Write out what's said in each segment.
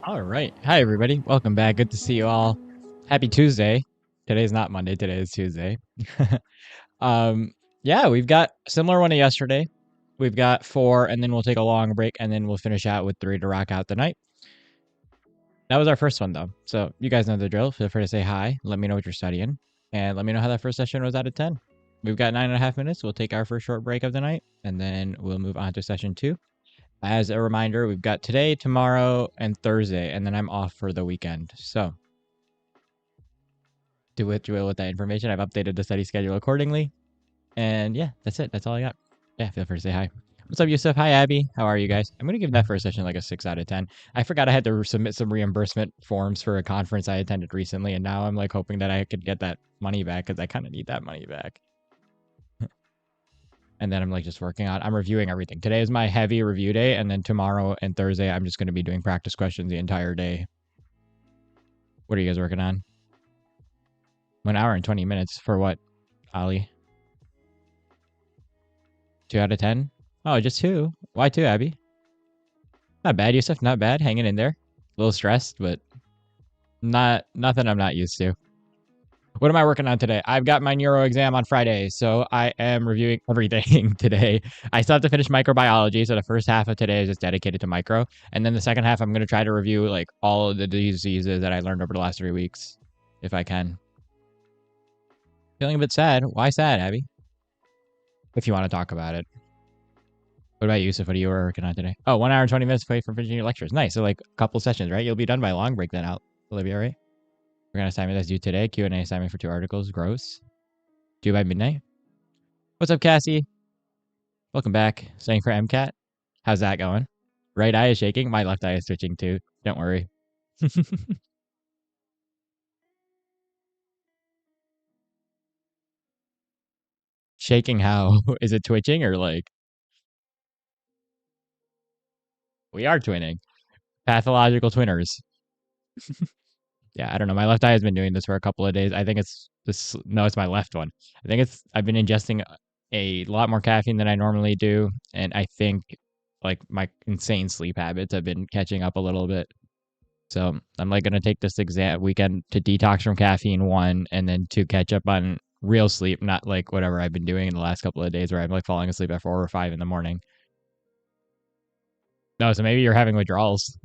All right. Hi, everybody. Welcome back. Good to see you all. Happy Tuesday. Today's not Monday. Today is Tuesday. Yeah, we've got a similar one to yesterday. We've got 4, and then we'll take a long break, and then we'll finish out with 3 to rock out the night. That was our first one, though. So you guys know the drill. Feel free to say hi. Let me know what you're studying, and let me know how that first session was out of 10. We've got 9.5 minutes. We'll take our first short break of the night, and then we'll move on to session 2. As a reminder, we've got today, tomorrow, and Thursday, and then I'm off for the weekend. So do what you will with that information. I've updated the study schedule accordingly. And yeah, that's it. That's all I got. Yeah, feel free to say hi. What's up, Yusuf? Hi, Abby. How are you guys? I'm going to give that first session like a 6 out of 10. I forgot I had to submit some reimbursement forms for a conference I attended recently, and now I'm like hoping that I could get that money back because I kind of need that money back. And then I'm like just I'm reviewing everything. Today is my heavy review day, and then tomorrow and Thursday I'm just going to be doing practice questions the entire day. What are you guys working on? 1 hour and 20 minutes for what, Ali? 2 out of 10? Oh, just 2. Why 2, Abby? Not bad, Yusuf. Not bad. Hanging in there. A little stressed, but nothing I'm not used to. What am I working on today? I've got my neuro exam on Friday, so I am reviewing everything today. I still have to finish microbiology, so the first half of today is just dedicated to micro, and then the second half I'm going to try to review like all of the diseases that I learned over the last 3 weeks, if I can. Feeling a bit sad. Why sad, Abby? If you want to talk about it. What about you, Yusuf? What are you working on today? Oh, 1 hour and 20 minutes away from finishing your lectures. Nice. So like a couple sessions, right? You'll be done by long break then, Olivia, right? We're going to assignment that's due today. Q&A assignment for 2 articles. Gross. Due by midnight. What's up, Cassie? Welcome back. Studying for MCAT. How's that going? Right eye is shaking. My left eye is twitching too. Don't worry. Shaking how? Is it twitching or like? We are twinning. Pathological twinners. Yeah, I don't know. My left eye has been doing this for a couple of days. I think it's this. No, it's my left one. I think I've been ingesting a lot more caffeine than I normally do, and I think like my insane sleep habits have been catching up a little bit. So I'm like gonna take this exam weekend to detox from caffeine, 1, and then 2, catch up on real sleep, not like whatever I've been doing in the last couple of days where I'm like falling asleep at 4 or 5 in the morning. No, so maybe you're having withdrawals.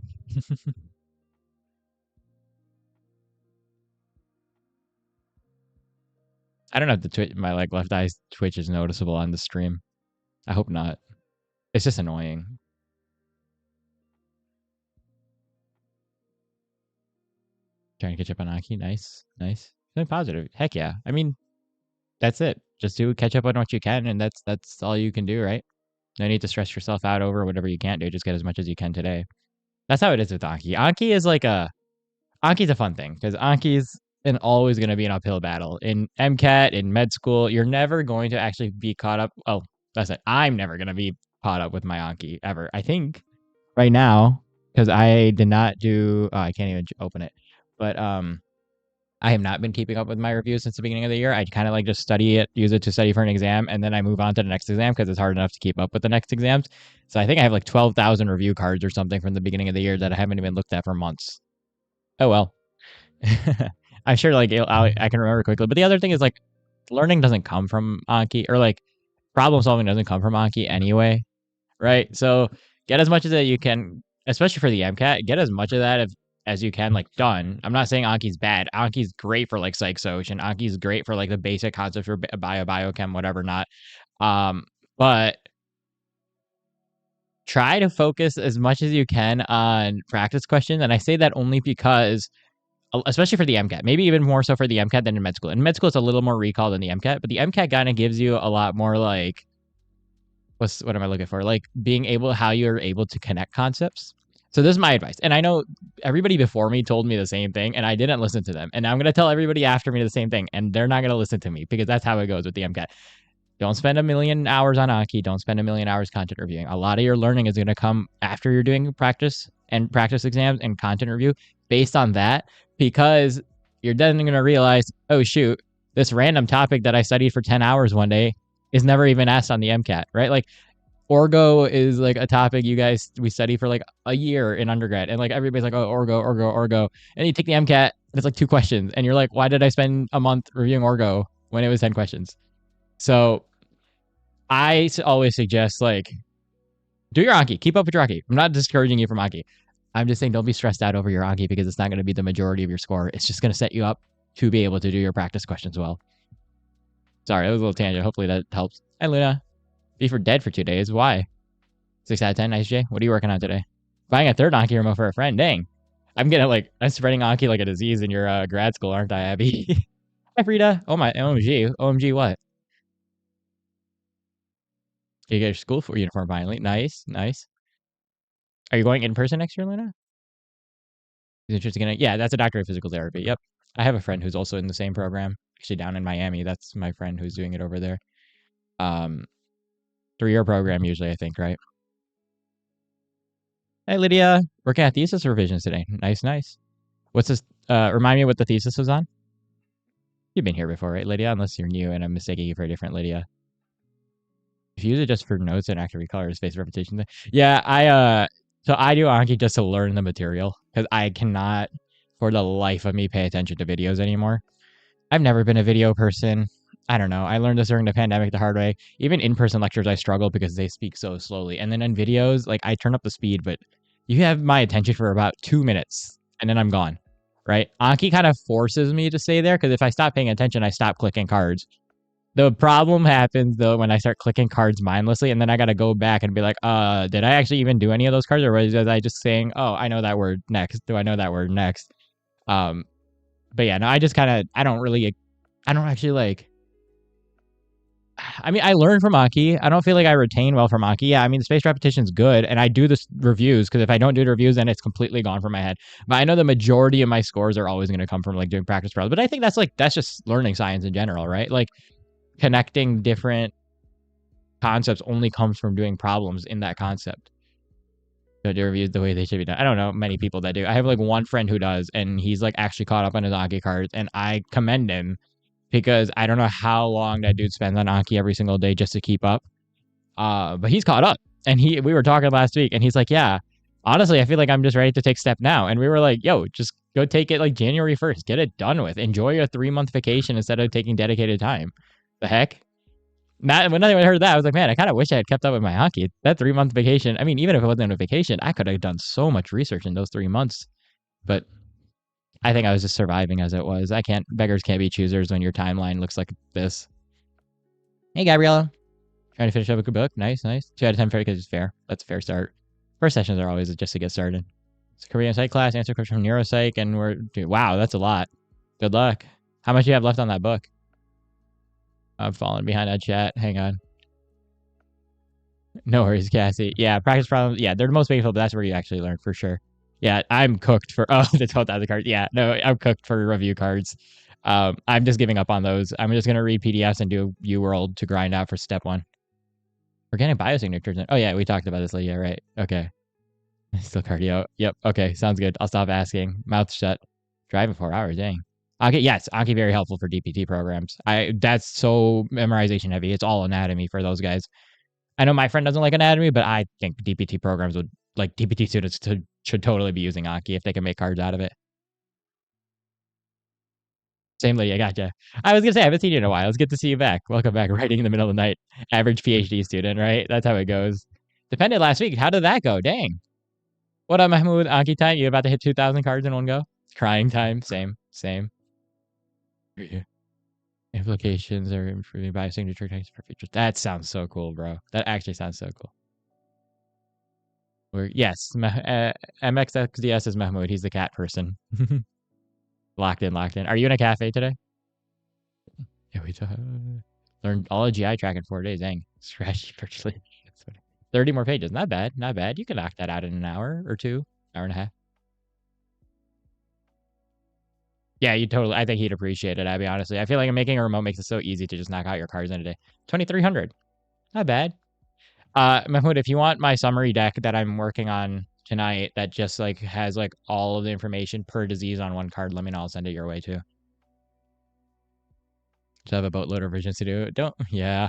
I don't know if my like left eye twitch is noticeable on the stream. I hope not. It's just annoying. Trying to catch up on Aki. Nice. Feeling positive. Heck yeah. I mean, that's it. Just catch up on what you can, and that's all you can do, right? No need to stress yourself out over whatever you can't do. Just get as much as you can today. That's how it is with Anki. Anki's a fun thing because Anki's always going to be an uphill battle. In MCAT, in med school, you're never going to actually be caught up. Oh, that's it. I'm never going to be caught up with my Anki ever. I think right now, because I did not do, I can't even open it, but I have not been keeping up with my reviews since the beginning of the year. I kind of like just use it to study for an exam, and then I move on to the next exam because it's hard enough to keep up with the next exams. So I think I have like 12,000 review cards or something from the beginning of the year that I haven't even looked at for months. Oh well. I'm sure like I can remember quickly. But the other thing is like learning doesn't come from Anki, or like problem solving doesn't come from Anki anyway, right? So get as much of that you can, especially for the MCAT. Get as much of that as you can like done. I'm not saying Anki's bad. Anki's great for like psych soc, and Anki's great for like the basic concepts for biochem, whatever not. But try to focus as much as you can on practice questions. And I say that only because, especially for the MCAT, maybe even more so for the MCAT than in med school. In med school, it's a little more recall than the MCAT, but the MCAT kind of gives you a lot more like, what am I looking for? Like how you're able to connect concepts. So this is my advice. And I know everybody before me told me the same thing, and I didn't listen to them. And I'm going to tell everybody after me the same thing, and they're not going to listen to me because that's how it goes with the MCAT. Don't spend 1 million hours on Anki. Don't spend 1 million hours content reviewing. A lot of your learning is going to come after you're doing practice exams and content review based on that, because you're then going to realize, oh, shoot, this random topic that I studied for 10 hours one day is never even asked on the MCAT, right? Like Orgo is like a topic we study for like a year in undergrad, and like everybody's like, oh, Orgo, and you take the MCAT, and it's like 2 questions, and you're like, why did I spend a month reviewing Orgo when it was 10 questions? So I always suggest like do your Anki, keep up with your Anki. I'm not discouraging you from Anki. I'm just saying don't be stressed out over your Anki because it's not going to be the majority of your score. It's just going to set you up to be able to do your practice questions well. Sorry, that was a little tangent. Hopefully that helps. Hi, Luna. Be for dead for 2 days. Why? 6 out of 10. Nice, Jay. What are you working on today? Buying a third Anki remote for a friend. Dang. I'm spreading Anki like a disease in your grad school, aren't I, Abby? Hi, Frida. Oh my, OMG. OMG what? You get your school for uniform finally. Nice, nice. Are you going in person next year, Luna? He's interested in it. Yeah, that's a doctor of physical therapy. Yep. I have a friend who's also in the same program, actually down in Miami. That's my friend who's doing it over there. 3-year program usually, I think, right? Hey, Lydia. Working on thesis revisions today. Nice, nice. What's this? Remind me what the thesis was on? You've been here before, right, Lydia? Unless you're new and I'm mistaking you for a different Lydia. If you use it just for notes and active recall space repetition. Yeah, so I do Anki just to learn the material because I cannot, for the life of me, pay attention to videos anymore. I've never been a video person. I don't know. I learned this during the pandemic the hard way. Even in-person lectures, I struggle because they speak so slowly. And then in videos, like I turn up the speed, but you have my attention for about 2 minutes and then I'm gone, right? Anki kind of forces me to stay there because if I stop paying attention, I stop clicking cards. The problem happens though when I start clicking cards mindlessly, and then I gotta go back and be like, did I actually even do any of those cards, or was I just saying, oh, I know that word next? Do I know that word next? But yeah, no, I just kind of, I don't actually like. I mean, I learn from Anki. I don't feel like I retain well from Anki. Yeah, I mean, the spaced repetition's good, and I do the reviews because if I don't do the reviews, then it's completely gone from my head. But I know the majority of my scores are always going to come from like doing practice problems. But I think that's just learning science in general, right? Like connecting different concepts only comes from doing problems in that concept. So do reviews the way they should be done. I don't know many people that do. I have like one friend who does, and he's like actually caught up on his Anki cards, and I commend him because I don't know how long that dude spends on Anki every single day just to keep up. But he's caught up, and we were talking last week, and he's like, yeah, honestly, I feel like I'm just ready to take step now. And we were like, yo, just go take it like January 1st, get it done with, enjoy a 3-month vacation instead of taking dedicated time. The heck? When I heard that, I was like, man, I kind of wish I had kept up with my Anki. That 3-month vacation. I mean, even if it wasn't a vacation, I could have done so much research in those 3 months. But I think I was just surviving as it was. Beggars can't be choosers when your timeline looks like this. Hey, Gabriella. Trying to finish up a good book. Nice, nice. 2 out of 10 fair because it's fair. That's a fair start. First sessions are always just to get started. It's a Korean psych class, answer question from neuropsych, and wow, that's a lot. Good luck. How much do you have left on that book? I'm falling behind that chat. Hang on. No worries, Cassie. Yeah, practice problems. Yeah, they're the most painful, but that's where you actually learn for sure. Yeah, I'm cooked for the 12,000 cards. Yeah, no, I'm cooked for review cards. I'm just giving up on those. I'm just gonna read PDFs and do UWorld to grind out for step 1. Organic biosignatures. Oh yeah, we talked about this. Yeah, right. Okay. Still cardio. Yep. Okay, sounds good. I'll stop asking. Mouth shut. Driving 4 hours. Dang. Okay, yes, Anki very helpful for DPT programs. That's so memorization heavy. It's all anatomy for those guys. I know my friend doesn't like anatomy, but I think DPT programs DPT students should totally be using Anki if they can make cards out of it. Same lady, I gotcha. I was gonna say I haven't seen you in a while. It's good to see you back. Welcome back. Writing in the middle of the night. Average PhD student, right? That's how it goes. Depended last week. How did that go? Dang. What up, Mahmoud? Anki time? You about to hit 2,000 cards in one go? Crying time. Same. Implications are improving biosignature types for features. That sounds so cool, bro. That actually sounds so cool. Yes, MXXDS is Mahmoud. He's the cat person. Locked in. Are you in a cafe today? Yeah, we learned all of GI track in 4 days. Dang. Scratchy virtually. 30 more pages. Not bad. You can knock that out in an hour or 2, hour and a half. Yeah, I think he'd appreciate it, Abby, honestly. I feel like making a remote makes it so easy to just knock out your cards in a day. 2,300. Not bad. Mahmoud, if you want my summary deck that I'm working on tonight that just has all of the information per disease on one card, let me know. I'll send it your way too. Just have a boatload of revisions to do. Yeah.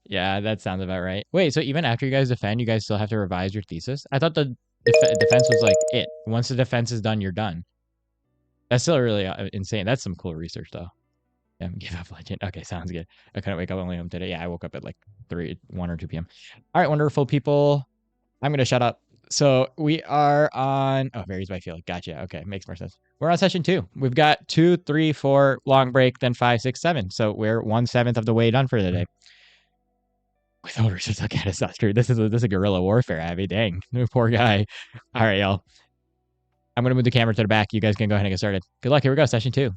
Yeah, that sounds about right. Wait, so even after you guys defend, you guys still have to revise your thesis? I thought the defense was like it. Once the defense is done, you're done. That's still really insane. That's some cool research, though. Yeah, give up legend. Okay, sounds good. I couldn't wake up only home today. Yeah, I woke up at like 1 or 2 p.m. All right, wonderful people. I'm gonna shut up. So we are on. Oh, varies by field. Gotcha. Okay, makes more sense. We're on session 2. We've got 2, 3, 4 long break, then 5, 6, 7. So we're 1/7 of the way done for the day. With all research, okay, that's not true. This is a guerrilla warfare, Abby. Dang, poor guy. All right, y'all. I'm gonna move the camera to the back. You guys can go ahead and get started. Good luck. Here we go. Session 2.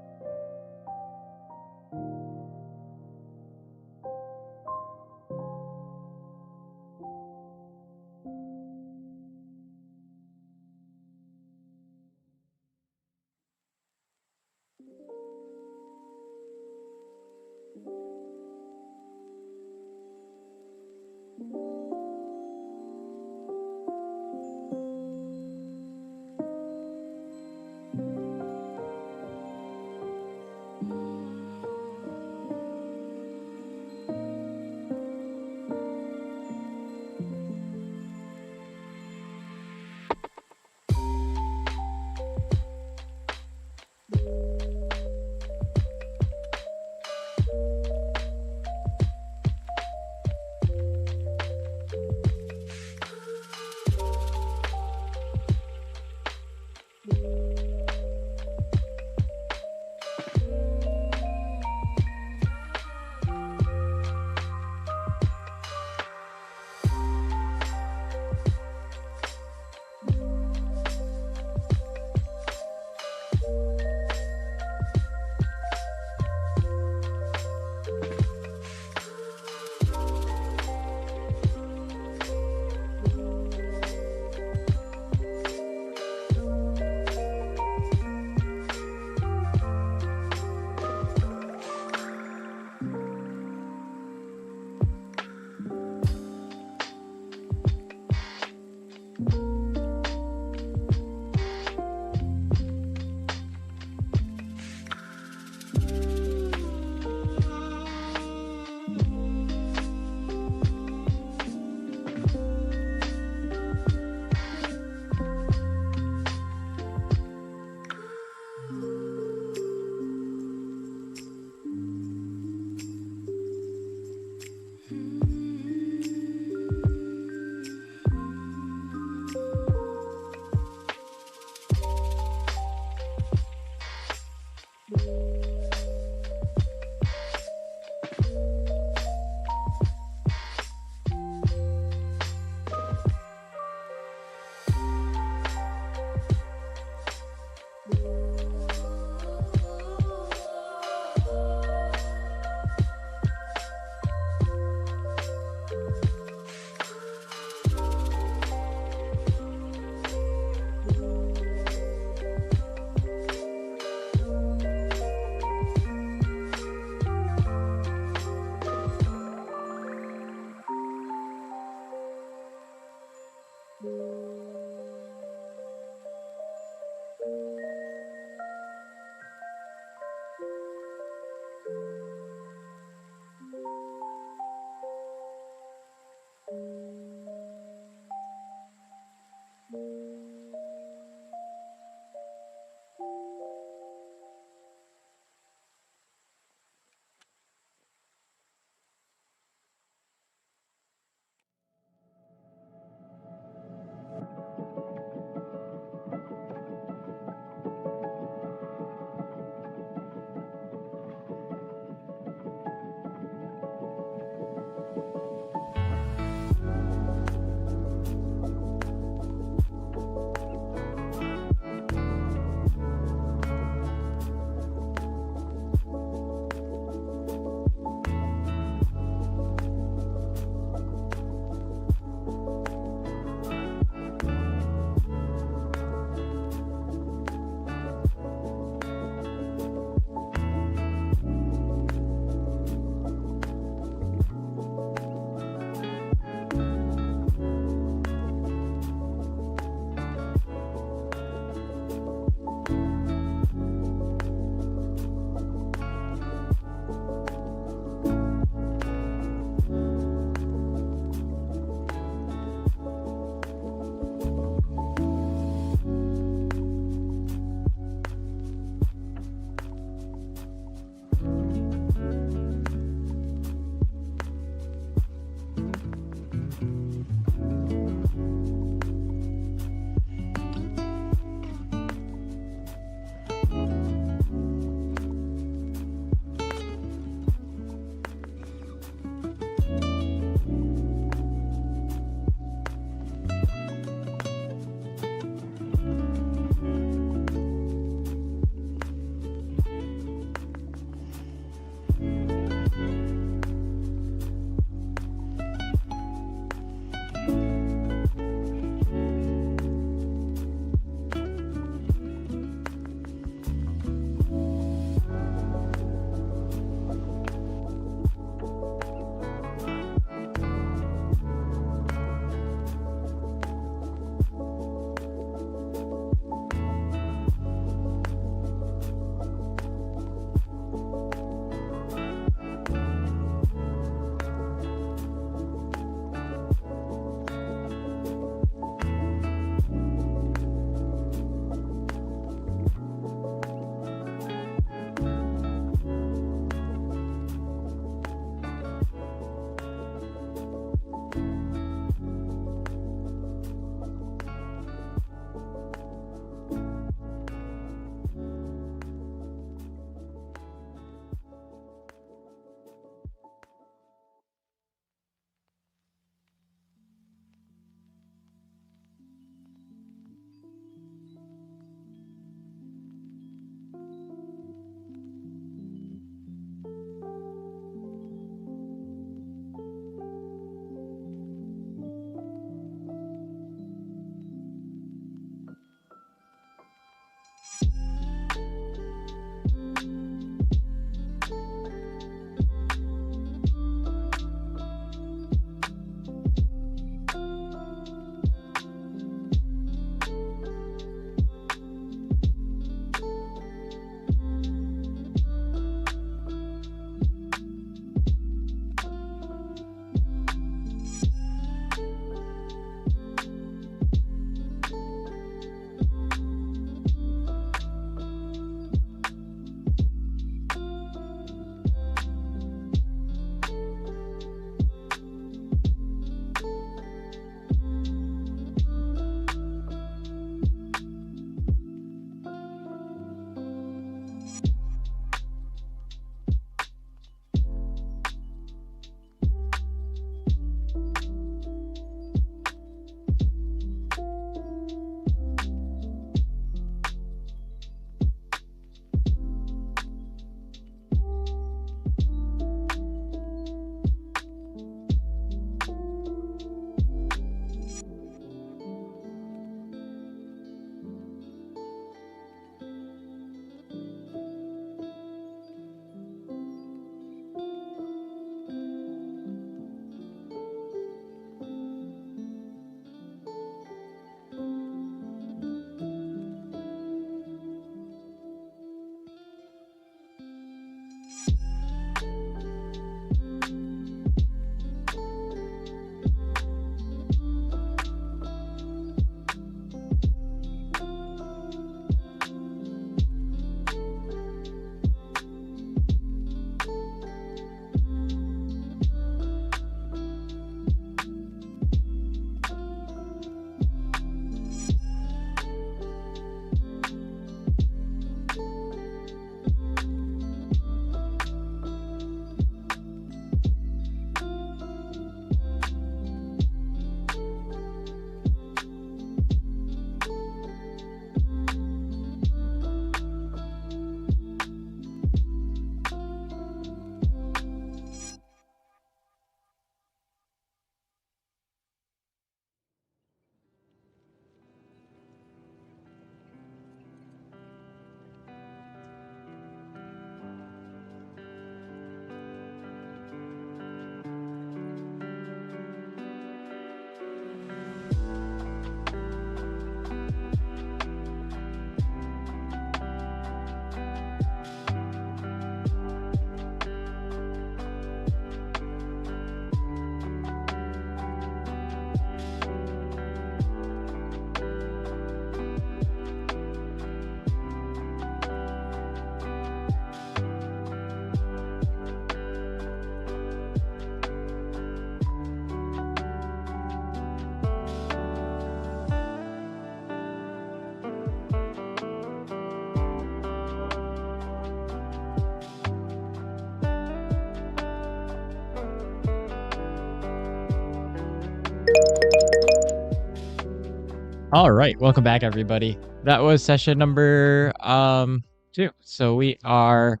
All right, welcome back, everybody. That was session number 2. So we are,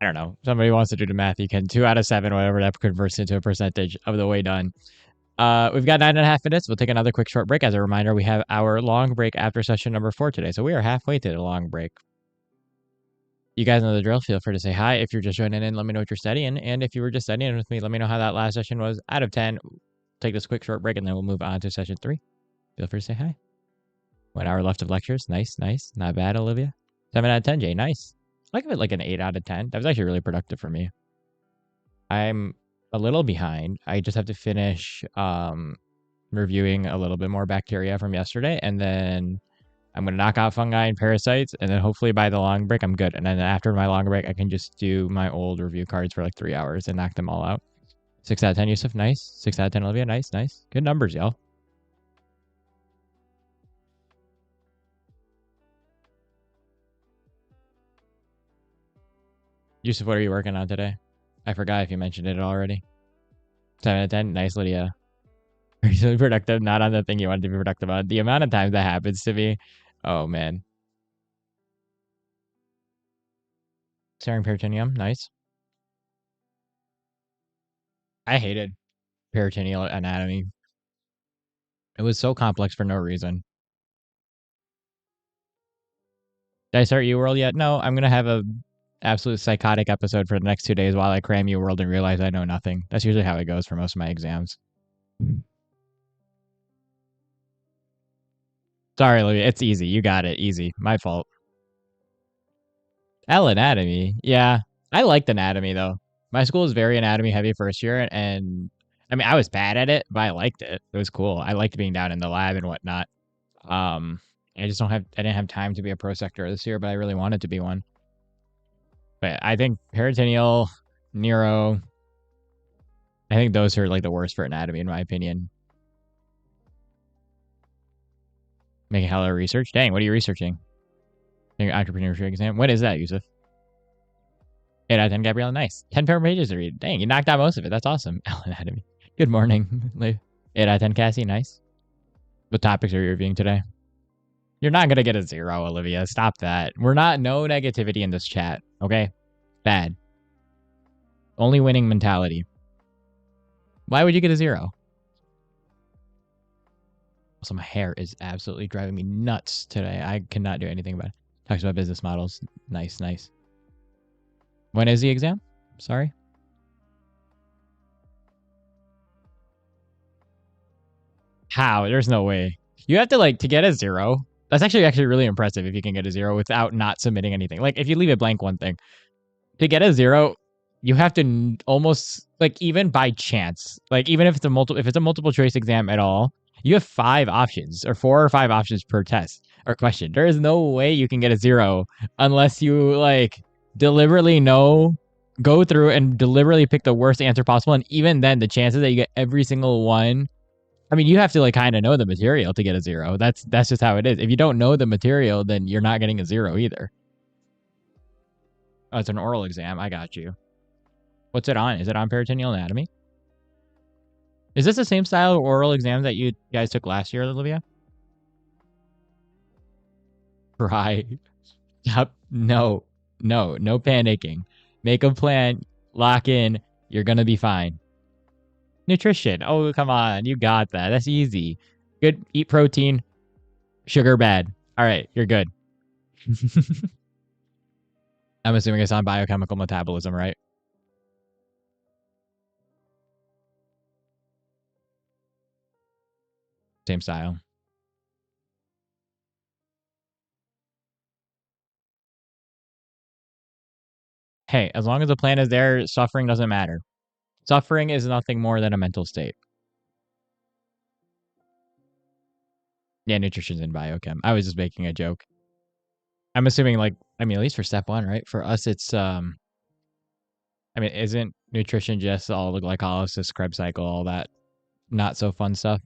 I don't know, somebody wants to do the math, you can. 2 out of 7, whatever that converts into a percentage of the way done. We've got 9.5 minutes. We'll take another quick short break. As a reminder, we have our long break after session number 4 today. So we are halfway to the long break. You guys know the drill. Feel free to say hi. If you're just joining in, let me know what you're studying. And if you were just studying with me, let me know how that last session was. Out of 10, take this quick short break, and then we'll move on to session 3. Feel free to say hi. 1 hour left of lectures. Nice, nice. Not bad, Olivia. 7 out of 10, Jay. Nice. I give it like an 8 out of 10. That was actually really productive for me. I'm a little behind. I just have to finish reviewing a little bit more bacteria from yesterday, and then I'm going to knock out fungi and parasites, and then hopefully by the long break, I'm good. And then after my long break, I can just do my old review cards for like 3 hours and knock them all out. 6 out of 10, Yusuf. Nice. 6 out of 10, Olivia. Nice, nice. Good numbers, y'all. Yusuf, what are you working on today? I forgot if you mentioned it already. 7 out of 10. Nice, Lydia. Reasonably productive, not on the thing you wanted to be productive on. The amount of times that happens to me. Oh, man. Staring peritoneum. Nice. I hated peritoneal anatomy. It was so complex for no reason. Did I start UWorld yet? No, I'm going to have a absolute psychotic episode for the next 2 days while I cram UWorld and realize I know nothing. That's usually how it goes for most of my exams. Sorry, Louis. It's easy. You got it. Easy. My fault. L anatomy. Yeah. I liked anatomy, though. My school was very anatomy heavy first year, and I mean, I was bad at it, but I liked it. It was cool. I liked being down in the lab and whatnot. Um, I didn't have time to be a pro sector this year, but I really wanted to be one. But I think peritoneal, neuro, I think those are like the worst for anatomy, in my opinion. Making hella research. Dang, what are you researching? Your entrepreneurship exam. What is that, Yusuf? 8 out of 10, Gabriella. Nice. 10 pages to read. Dang, you knocked out most of it. That's awesome. L anatomy. Good morning. 8 out of 10, Cassie. Nice. What topics are you reviewing today? You're not going to get a 0, Olivia. Stop that. We're not, no negativity in this chat. Okay? Bad. Only winning mentality. Why would you get a 0? Also, my hair is absolutely driving me nuts today. I cannot do anything about it. Talks about business models. Nice, nice. When is the exam? Sorry. How? There's no way. You have to like to get a 0. That's actually really impressive if you can get a 0 without not submitting anything. Like if you leave it blank, one thing. To get a 0, you have to almost like even by chance, like even if it's a multiple choice exam at all, you have 5 options or 4 or 5 options per test or question. There is no way you can get a 0 unless you like deliberately go through and deliberately pick the worst answer possible. And even then, the chances that you get every single one, I mean, you have to like kind of know the material to get a 0. That's just how it is. If you don't know the material, then you're not getting a 0 either. Oh, it's an oral exam. I got you. What's it on? Is it on peritoneal anatomy? Is this the same style of oral exam that you guys took last year, Olivia? Right. Stop. No panicking. Make a plan. Lock in. You're going to be fine. Nutrition. Oh, come on. You got that. That's easy. Good. Eat protein. Sugar bad. All right. You're good. I'm assuming it's on biochemical metabolism, right? Same style. Hey, as long as the plan is there, suffering doesn't matter. Suffering is nothing more than a mental state. Yeah, nutrition's in biochem. I was just making a joke. I'm assuming like, I mean, at least for step 1, right? For us, it's I mean, isn't nutrition just all the glycolysis, Krebs cycle, all that not so fun stuff?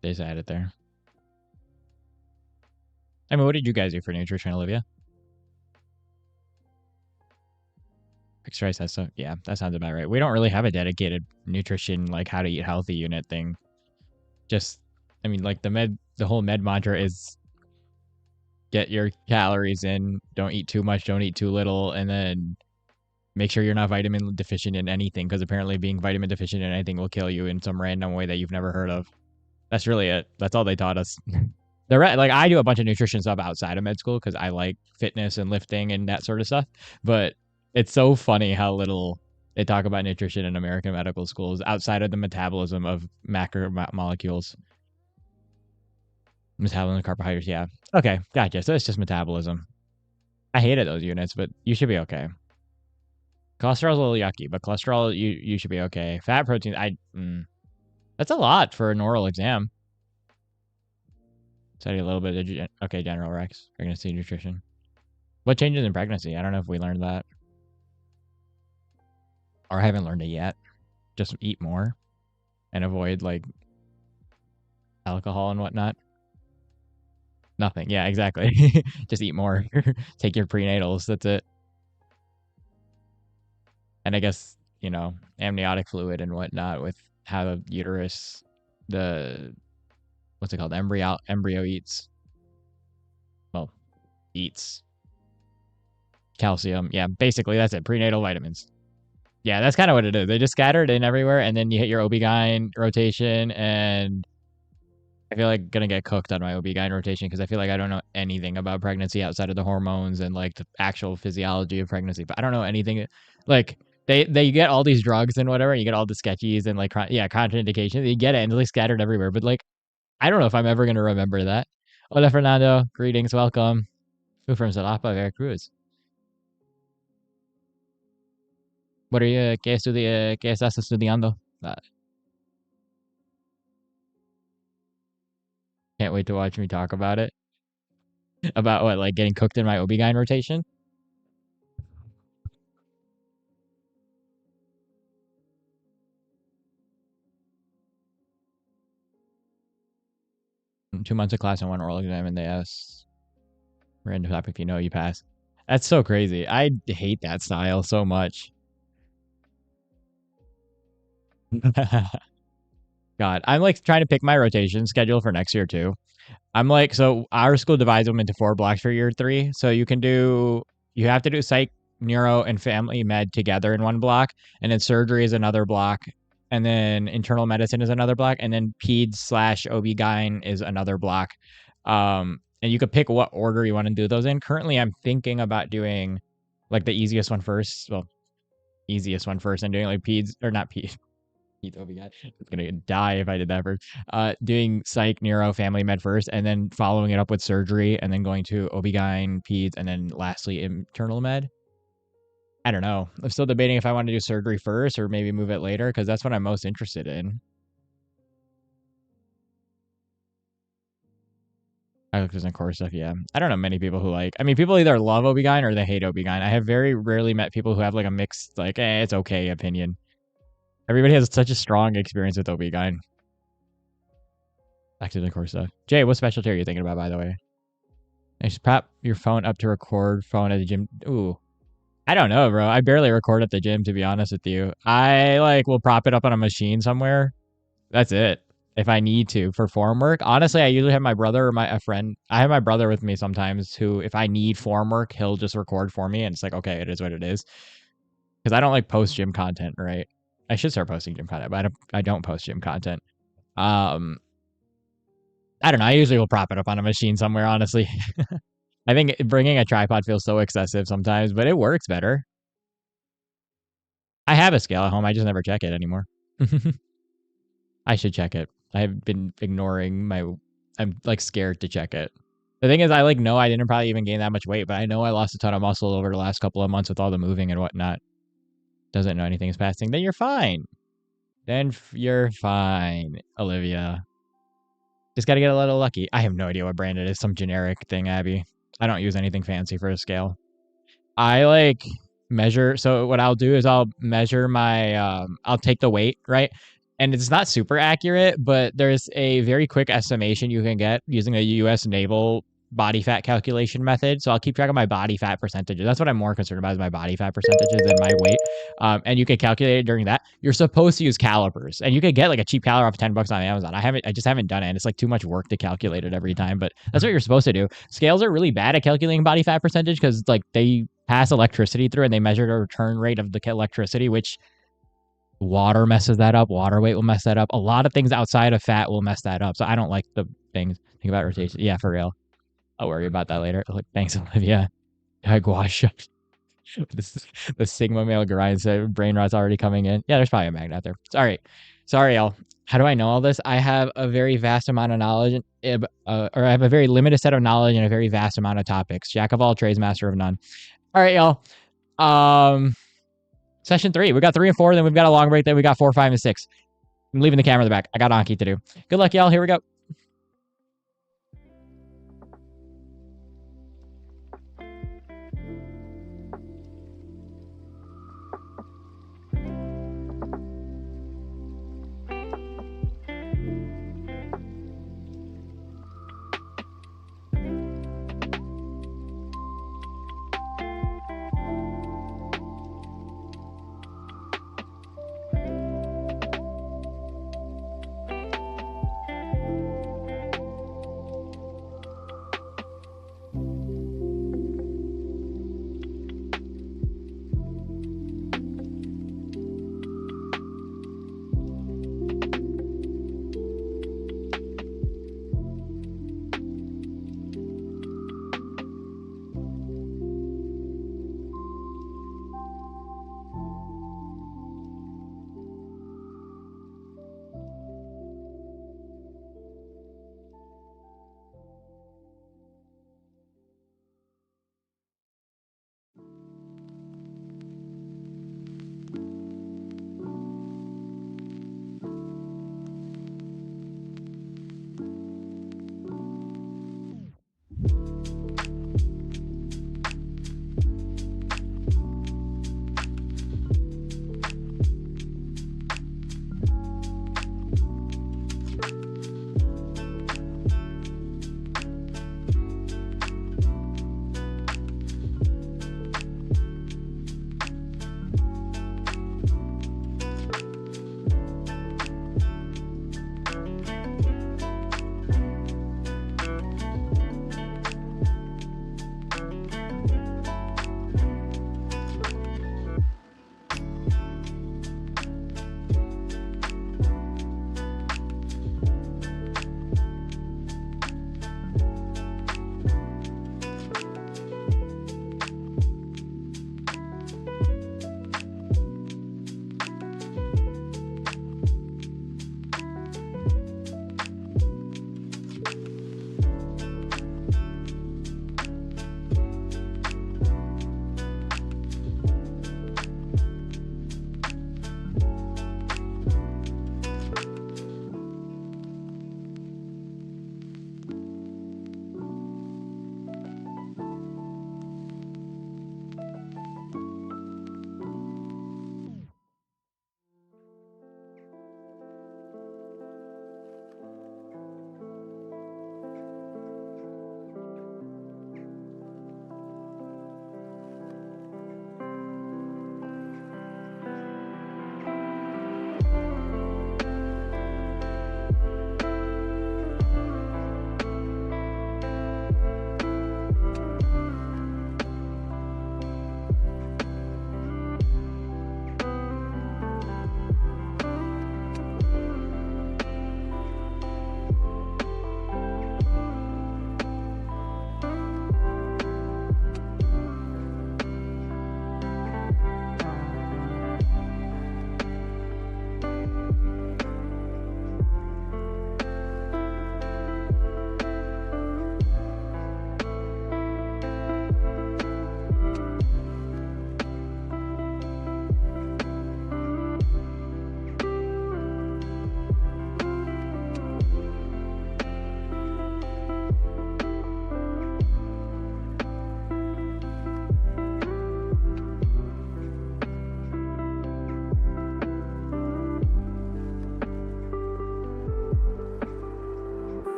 They just add it there. I mean, what did you guys do for nutrition, Olivia? Fixed rice has so yeah, that sounds about right. We don't really have a dedicated nutrition like how to eat healthy unit thing. Just I mean like the whole med mantra is get your calories in, don't eat too much, don't eat too little, and then make sure you're not vitamin deficient in anything because apparently being vitamin deficient in anything will kill you in some random way that you've never heard of. That's really it. That's all they taught us. Like I do a bunch of nutrition stuff outside of med school because I like fitness and lifting and that sort of stuff. But it's so funny how little they talk about nutrition in American medical schools outside of the metabolism of macromolecules. Metabolism, carbohydrates, yeah. Okay, gotcha. So it's just metabolism. I hated those units, but you should be okay. Cholesterol's a little yucky, but cholesterol you should be okay. Fat protein, that's a lot for an oral exam. Study a little bit of okay, general rex, pregnancy nutrition. What changes in pregnancy? I don't know if we learned that. Or I haven't learned it yet. Just eat more and avoid like alcohol and whatnot. Nothing. Yeah, exactly. Just eat more. Take your prenatals. That's it. And I guess, you know, amniotic fluid and whatnot with how the uterus, what's it called? Embryo eats. Well, eats calcium. Yeah, basically that's it. Prenatal vitamins. Yeah, that's kind of what it is. They just scattered in everywhere, and then you hit your OB-GYN rotation, and I feel like gonna get cooked on my OB-GYN rotation because I feel like I don't know anything about pregnancy outside of the hormones and like the actual physiology of pregnancy. But I don't know anything. Like they get all these drugs and whatever. You get all the sketchies and like contraindications. You get it and it's like scattered everywhere. But like I don't know if I'm ever gonna remember that. Hola Fernando, greetings, welcome. Who from Jalapa, Veracruz? What are you? ¿Qué estás estudiando? Can't wait to watch me talk about it. About what, like getting cooked in my OB-GYN rotation? Mm, 2 months of class and 1 oral exam, and they ask random topic if you know you pass. That's so crazy. I hate that style so much. God, I'm like trying to pick my rotation schedule for next year too. I'm like, so our school divides them into 4 blocks for year 3. So you have to do psych, neuro, and family med together in 1 block, and then surgery is another block, and then internal medicine is another block, and then peds/OB-GYN is another block. And you could pick what order you want to do those in. Currently, I'm thinking about doing like the easiest one first. Well, easiest one first, and doing like peds or not peds. OB-GYN. I'm gonna die if I did that first. Doing psych, neuro, family med first, and then following it up with surgery, and then going to OB-GYN, peds, and then lastly internal med. I don't know. I'm still debating if I want to do surgery first or maybe move it later because that's what I'm most interested in. I looked at core stuff, yeah. I don't know many people who like. I mean, people either love OB-GYN or they hate OB-GYN. I have very rarely met people who have like a mixed, like, it's okay opinion. Everybody has such a strong experience with OB-GYN. Back to the core stuff. Jay, what specialty are you thinking about, by the way? I should prop your phone up to record phone at the gym. Ooh. I don't know, bro. I barely record at the gym, to be honest with you. I like will prop it up on a machine somewhere. That's it. If I need to for form work. Honestly, I usually have my brother or a friend. I have my brother with me sometimes who, if I need form work, he'll just record for me. And it's like, okay, it is what it is. Because I don't like post gym content, right? I should start posting gym content, but I don't post gym content. I don't know. I usually will prop it up on a machine somewhere, honestly. I think bringing a tripod feels so excessive sometimes, but it works better. I have a scale at home. I just never check it anymore. I should check it. I've been ignoring I'm like scared to check it. The thing is, I like know I didn't probably even gain that much weight, but I know I lost a ton of muscle over the last couple of months with all the moving and whatnot. Doesn't know anything is passing. Then you're fine. Then you're fine, Olivia. Just got to get a little lucky. I have no idea what brand it is. Some generic thing, Abby. I don't use anything fancy for a scale. I like measure. So what I'll do is I'll measure my, I'll take the weight, right? And it's not super accurate, but there's a very quick estimation you can get using a US Naval body fat calculation method. So I'll keep track of my body fat percentages. That's what I'm more concerned about, is my body fat percentages than my weight. And you can calculate it during that. You're supposed to use calipers, and you can get like a cheap caliper off $10 on Amazon. I just haven't done it. And it's like too much work to calculate it every time, but that's what you're supposed to do. Scales are really bad at calculating body fat percentage because like they pass electricity through and they measure the return rate of the electricity, which water messes that up. Water weight will mess that up. A lot of things outside of fat will mess that up. So I don't like the things. Think about rotation. Yeah, for real. I'll worry about that later. Thanks, Olivia. Guasha. The Sigma male grind said brain rot's already coming in. Yeah, there's probably a magnet there. Sorry, y'all. How do I know all this? I have a very vast amount of knowledge, or I have a very limited set of knowledge and a very vast amount of topics. Jack of all trades, master of none. All right, y'all. Session 3. We got 3 and 4, then we've got a long break. Then we got 4, 5, and 6. I'm leaving the camera in the back. I got Anki to do. Good luck, y'all. Here we go.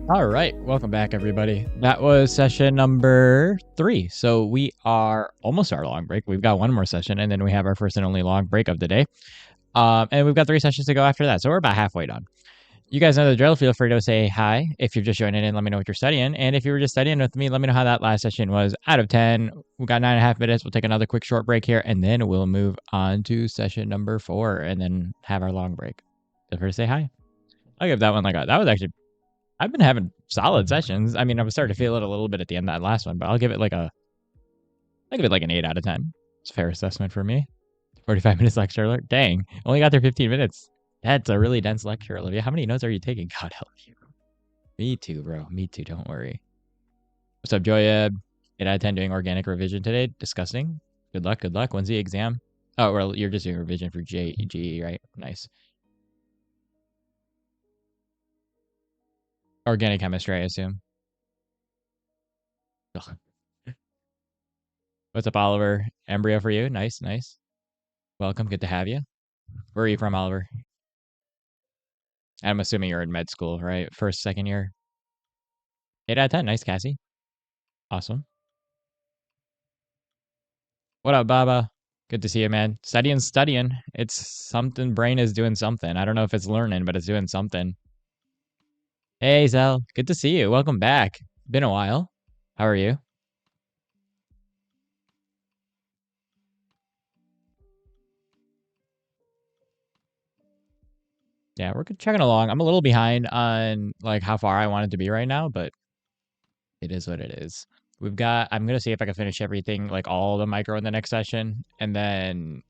All right, welcome back, everybody. That was session number 3. So we are almost our long break. We've got one more session, and then we have our first and only long break of the day. And we've got 3 sessions to go after that. So we're about halfway done. You guys know the drill. Feel free to say hi if you're just joining in. Let me know what you're studying. And if you were just studying with me, let me know how that last session was. Out of 10, we've got 9.5 minutes. We'll take another quick short break here, and then we'll move on to session number 4 and then have our long break. Feel free to say hi. I'll give that one like a, that was actually, I've been having solid sessions. I mean, I was starting to feel it a little bit at the end of that last one, but I'll give it like an 8 out of 10. It's a fair assessment for me. 45 minutes lecture alert. Dang, only got there 15 minutes. That's a really dense lecture, Olivia. How many notes are you taking? God help you. Me too, bro. Me too. Don't worry. What's up, Joya? 8 out of 10 doing organic revision today. Disgusting. Good luck. Good luck. When's the exam? Oh, well, you're just doing revision for GE, right? Nice. Organic chemistry, I assume. Ugh. What's up, Oliver? Embryo for you. Nice, nice. Welcome. Good to have you. Where are you from, Oliver? I'm assuming you're in med school, right? First, second year. 8 out of 10. Nice, Cassie. Awesome. What up, Baba? Good to see you, man. Studying. It's something. Brain is doing something. I don't know if it's learning, but it's doing something. Hey, Zell. Good to see you. Welcome back. Been a while. How are you? Yeah, we're chugging along. I'm a little behind on like how far I want it to be right now, but it is what it is. I'm gonna see if I can finish everything, like all the micro in the next session, and then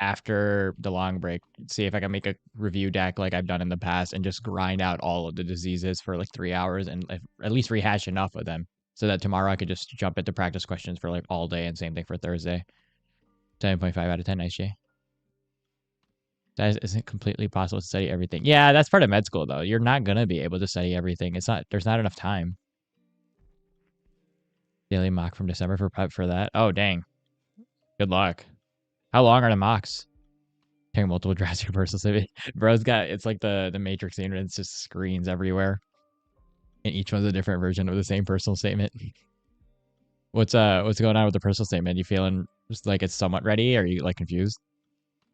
after the long break, see if I can make a review deck like I've done in the past and just grind out all of the diseases for like 3 hours and at least rehash enough of them so that tomorrow I could just jump into practice questions for like all day, and same thing for Thursday. 10.5 out of 10, nice G. That isn't completely possible to study everything. Yeah, that's part of med school though. You're not gonna be able to study everything. There's not enough time. Daily mock from December for prep for that. Oh, dang. Good luck. How long are the mocks? Taking multiple drafts of your personal statement. Bro's got, it's like the Matrix scene, it's just screens everywhere. And each one's a different version of the same personal statement. What's going on with the personal statement? You feeling just like it's somewhat ready? Or are you like confused?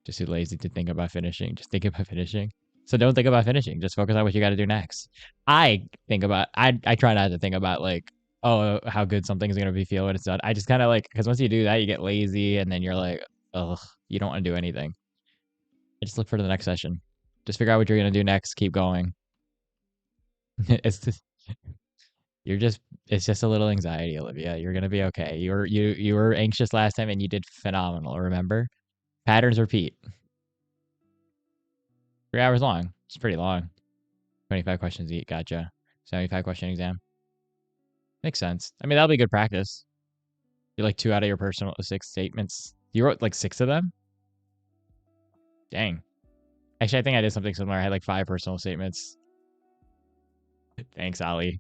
Just too lazy to think about finishing. Just think about finishing. So don't think about finishing. Just focus on what you got to do next. I try not to think about like, oh, how good something's going to be feel when it's done. I just kind of like, because once you do that, you get lazy and then you're like, ugh, you don't want to do anything. I just look for the next session. Just figure out what you're going to do next. Keep going. It's just, it's just a little anxiety, Olivia. You're going to be okay. You were anxious last time and you did phenomenal. Remember? Patterns repeat. 3 hours long. It's pretty long. 25 questions each. Gotcha. 75 question exam. Makes sense. I mean, that'll be good practice. You like 2 out of your personal 6 statements. You wrote like 6 of them? Dang. Actually, I think I did something similar. I had like 5 personal statements. Thanks, Ali.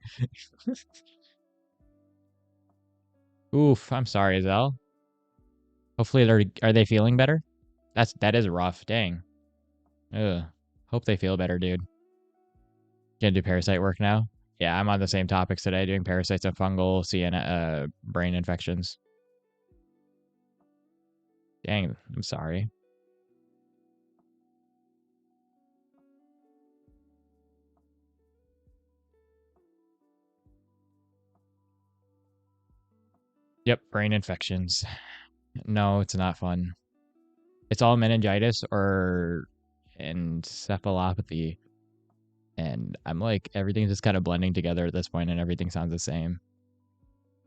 Oof, I'm sorry, Zell. Hopefully are they feeling better? That is rough. Dang. Ugh. Hope they feel better, dude. Gonna do parasite work now? Yeah, I'm on the same topics today, doing parasites and fungal brain infections. Dang, I'm sorry. Yep, brain infections. No, it's not fun. It's all meningitis or encephalopathy. And I'm like, everything's just kind of blending together at this point and everything sounds the same.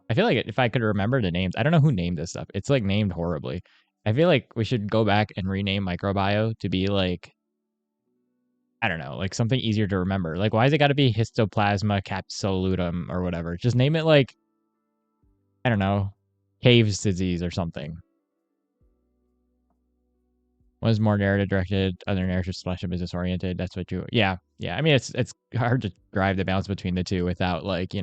I feel like if I could remember the names, I don't know who named this stuff. It's like named horribly. I feel like we should go back and rename microbio to be like, I don't know, like something easier to remember. Like, why has it got to be histoplasma capsulotum or whatever? Just name it like, I don't know, Caves disease or something. One is more narrative directed, other narrative slash business oriented. That's what you, yeah. I mean, it's hard to drive the balance between the two without like,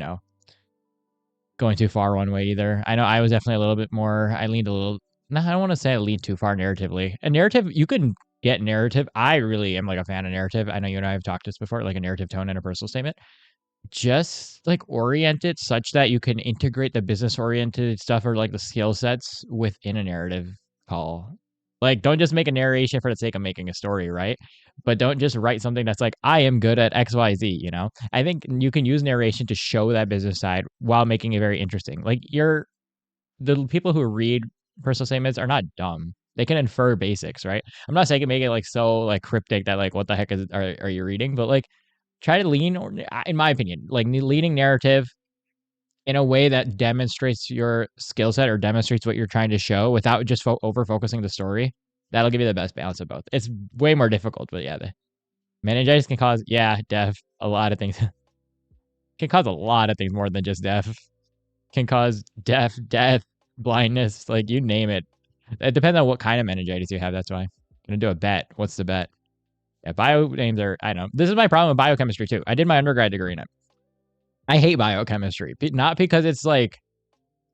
going too far one way either. I know I was definitely a little bit more, I leaned a little, no, I don't want to say I leaned too far narratively. A narrative, you can get narrative. I really am like a fan of narrative. I know you and I have talked this before, like a narrative tone and a personal statement. just like orient it such that you can integrate the business oriented stuff or like the skill sets within a narrative call. Like, don't just make a narration for the sake of making a story, right? But don't just write something that's like, I am good at XYZ, you know? I think you can use narration to show that business side while making it very interesting. Like, the people who read personal statements are not dumb. They can infer basics, right? I'm not saying make it like so like cryptic that like what the heck are you reading, but like try to lean, or in my opinion, like leaning narrative in a way that demonstrates your skill set or demonstrates what you're trying to show without just over focusing the story. That'll give you the best balance of both. It's way more difficult, but yeah, the meningitis can cause a lot of things. Can cause a lot of things more than just deaf. Can cause death, blindness, like you name it. It depends on what kind of meningitis you have. That's why. I'm gonna do a bet. What's the bet? Yeah, bio names are, I don't know. This is my problem with biochemistry too. I did my undergrad degree in it. I hate biochemistry, not because it's like,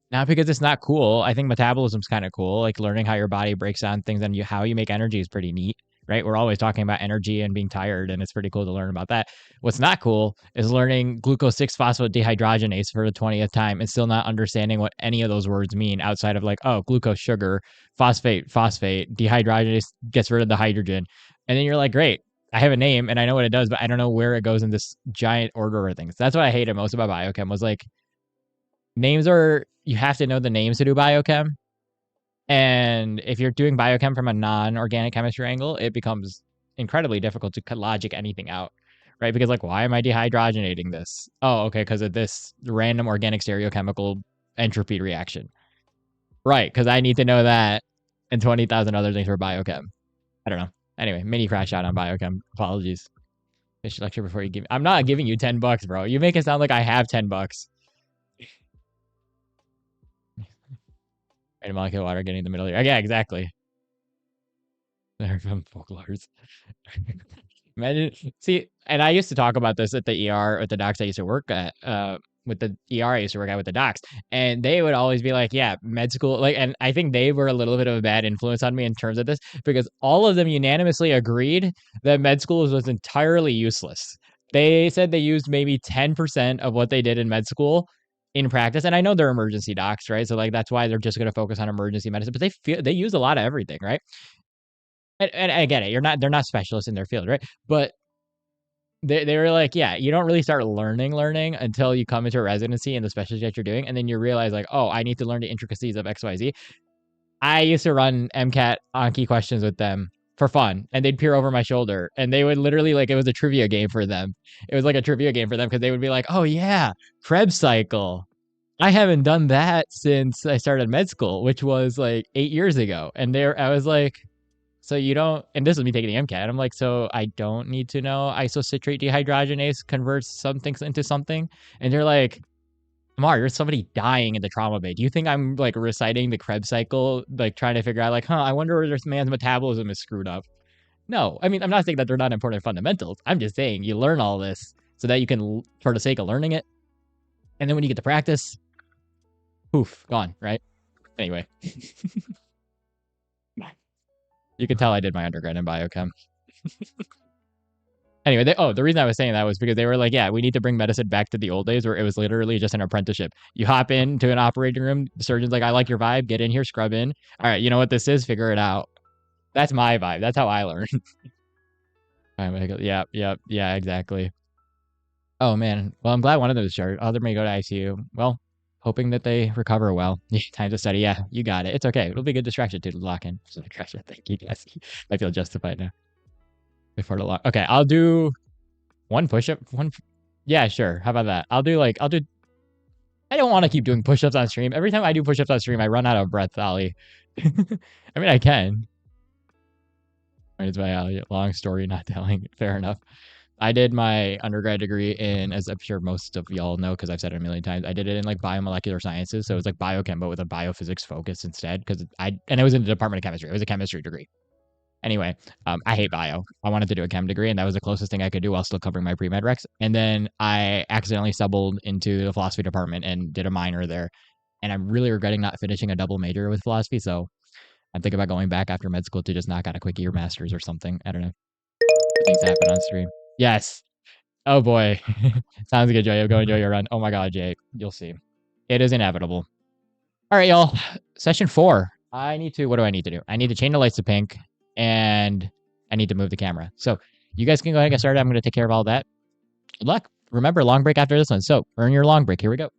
not because it's not cool. I think metabolism's kind of cool. Like learning how your body breaks down things and how you make energy is pretty neat, right? We're always talking about energy and being tired, and it's pretty cool to learn about that. What's not cool is learning glucose 6-phosphate dehydrogenase for the 20th time and still not understanding what any of those words mean outside of like, oh, glucose, sugar, phosphate, dehydrogenase gets rid of the hydrogen. And then you're like, great, I have a name and I know what it does, but I don't know where it goes in this giant order of things. That's what I hated most about biochem was like, names are, you have to know the names to do biochem. And if you're doing biochem from a non-organic chemistry angle, it becomes incredibly difficult to logic anything out, right? Because like, why am I dehydrogenating this? Oh, okay, because of this random organic stereochemical entropy reaction. Right, because I need to know that and 20,000 other things for biochem. I don't know. Anyway, mini crash out on biochem. Apologies. Finish lecture before you give me. I'm not giving you $10, bro. You make it sound like I have $10. And molecular water getting in the middle here. Yeah, exactly. They're from folklores. Imagine, see, and I used to talk about this at the ER at the docs I used to work at, with the ER I used to work at with the docs, and they would always be like, "Yeah, med school." Like, and I think they were a little bit of a bad influence on me in terms of this because all of them unanimously agreed that med school was entirely useless. They said they used maybe 10% of what they did in med school in practice, and I know they're emergency docs, right? So like that's why they're just going to focus on emergency medicine, but they use a lot of everything, right? And I get it. They're not specialists in their field, right? But they were like, yeah, you don't really start learning until you come into a residency and the specialty that you're doing, and then you realize like, oh, I need to learn the intricacies of XYZ. I used to run MCAT Anki questions with them for fun, and they'd peer over my shoulder, and they would literally like it was a trivia game for them. It was like a trivia game for them because they would be like, oh yeah, Krebs cycle. I haven't done that since I started med school, which was like 8 years ago, and I was like, so you don't, and this is me taking the MCAT. I'm like, so I don't need to know isocitrate dehydrogenase converts some things into something. And they're like, Amar, you're somebody dying in the trauma bay. Do you think I'm like reciting the Krebs cycle, like trying to figure out like, I wonder where this man's metabolism is screwed up? No, I mean, I'm not saying that they're not important fundamentals. I'm just saying you learn all this so that you can, for the sake of learning it. And then when you get to practice, poof, gone, right? Anyway. You can tell I did my undergrad in biochem. Anyway, the reason I was saying that was because they were like, yeah, we need to bring medicine back to the old days where it was literally just an apprenticeship. You hop into an operating room, the surgeon's like, I like your vibe, get in here, scrub in. All right, you know what this is, figure it out. That's my vibe. That's how I learn. Yeah, exactly. Oh man. Well, I'm glad one of them is short. Other may go to ICU. Well, hoping that they recover well. Time to study. Yeah, you got it. It's okay. It'll be a good distraction to lock in. Thank you guys. I feel justified now. Before the lock. Okay, I'll do one push-up. Yeah, sure. How about that? I'll do. I don't want to keep doing push-ups on stream. Every time I do push-ups on stream, I run out of breath, Ali. I mean, I can. It's my long story not telling. Fair enough. I did my undergrad degree in, as I'm sure most of y'all know, because I've said it a million times, I did it in like biomolecular sciences. So it was like biochem, but with a biophysics focus instead. And it was in the Department of Chemistry. It was a chemistry degree. Anyway, I hate bio. I wanted to do a chem degree, and that was the closest thing I could do while still covering my pre-med recs. And then I accidentally stumbled into the philosophy department and did a minor there. And I'm really regretting not finishing a double major with philosophy. So I'm thinking about going back after med school to just knock out a quick year master's or something. I don't know. Things happen on stream. Yes. Oh boy. Sounds good, Joey. Go enjoy your run. Oh my god, Jay. You'll see. It is inevitable. All right, y'all. Session 4. What do I need to do? I need to change the lights to pink, and I need to move the camera. So you guys can go ahead and get started. I'm going to take care of all that. Good luck. Remember, long break after this one. So earn your long break. Here we go.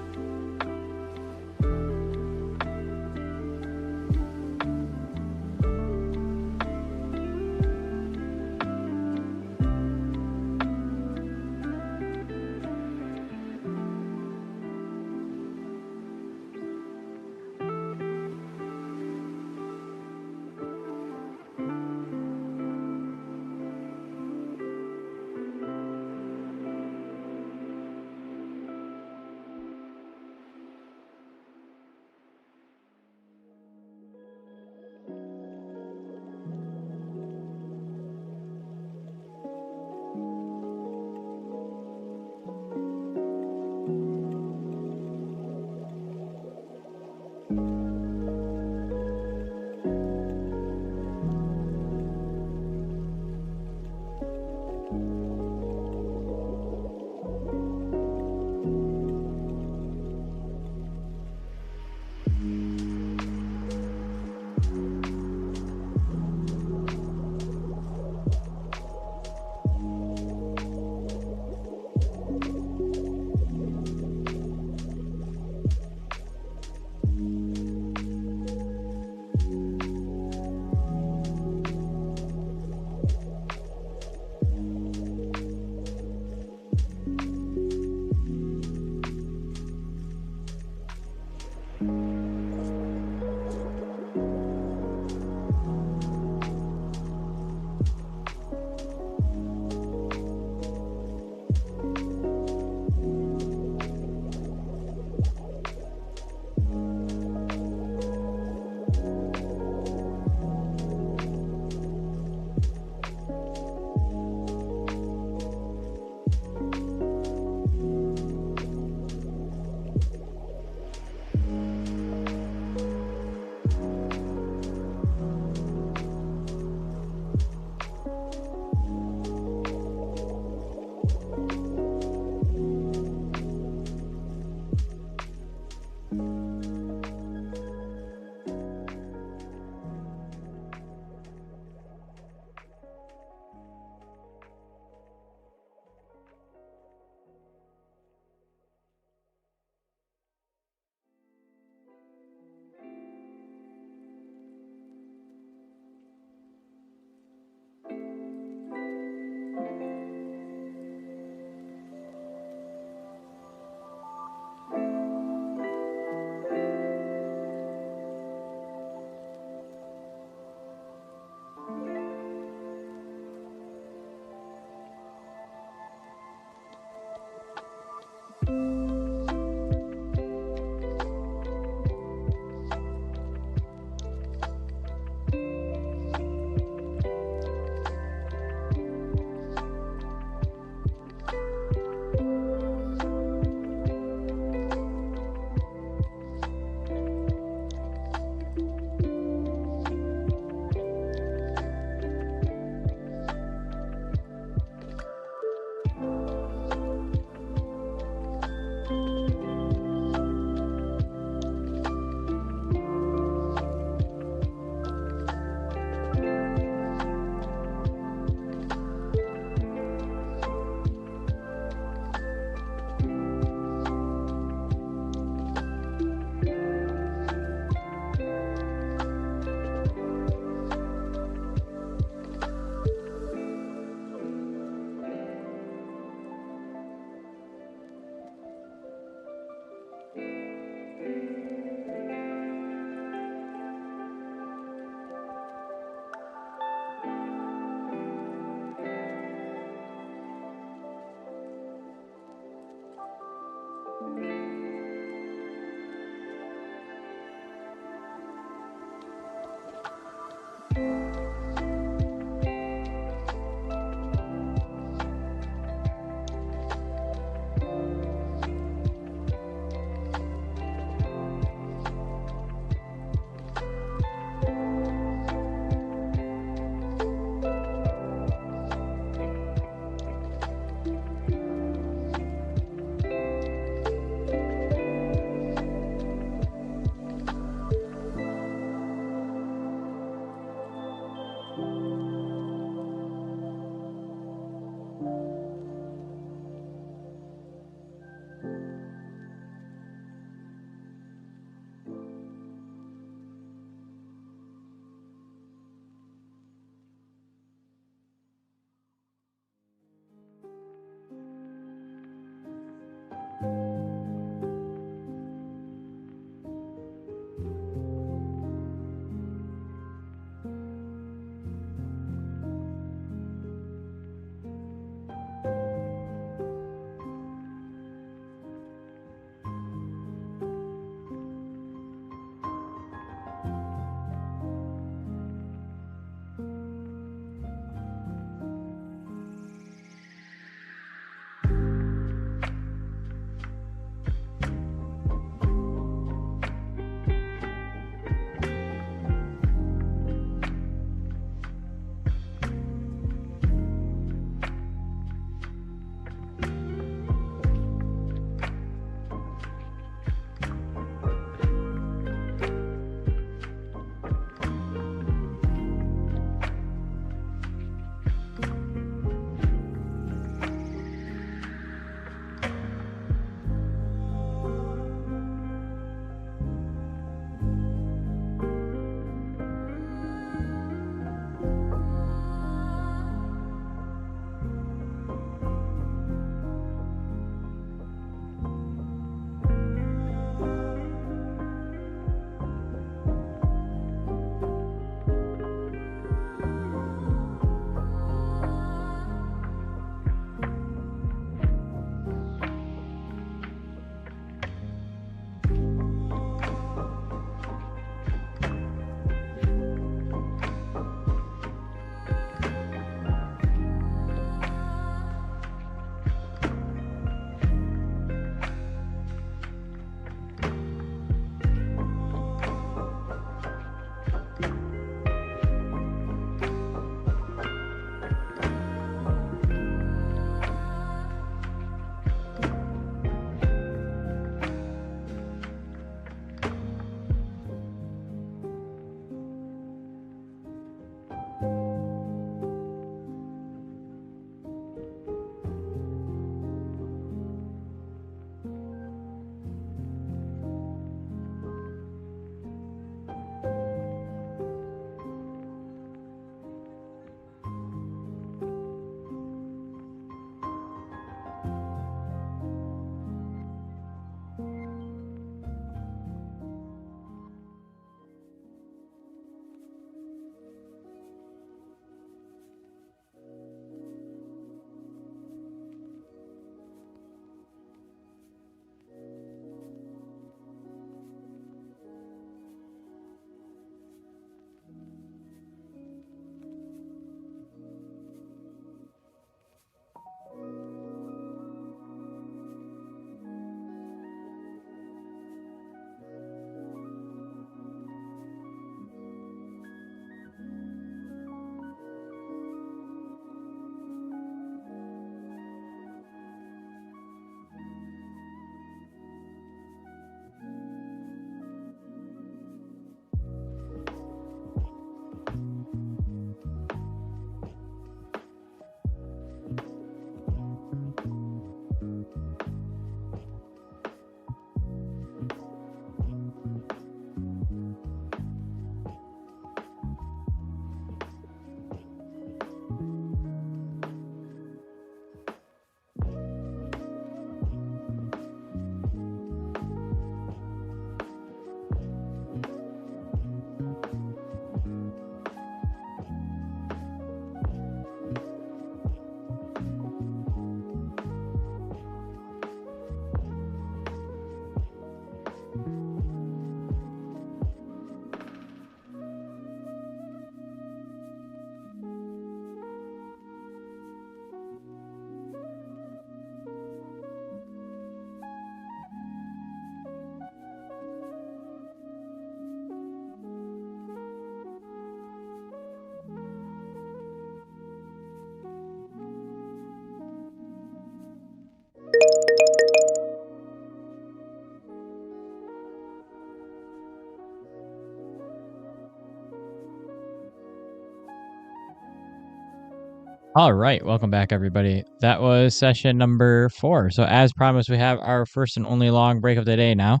All right, welcome back, everybody. That was session number 4. So as promised, we have our first and only long break of the day now.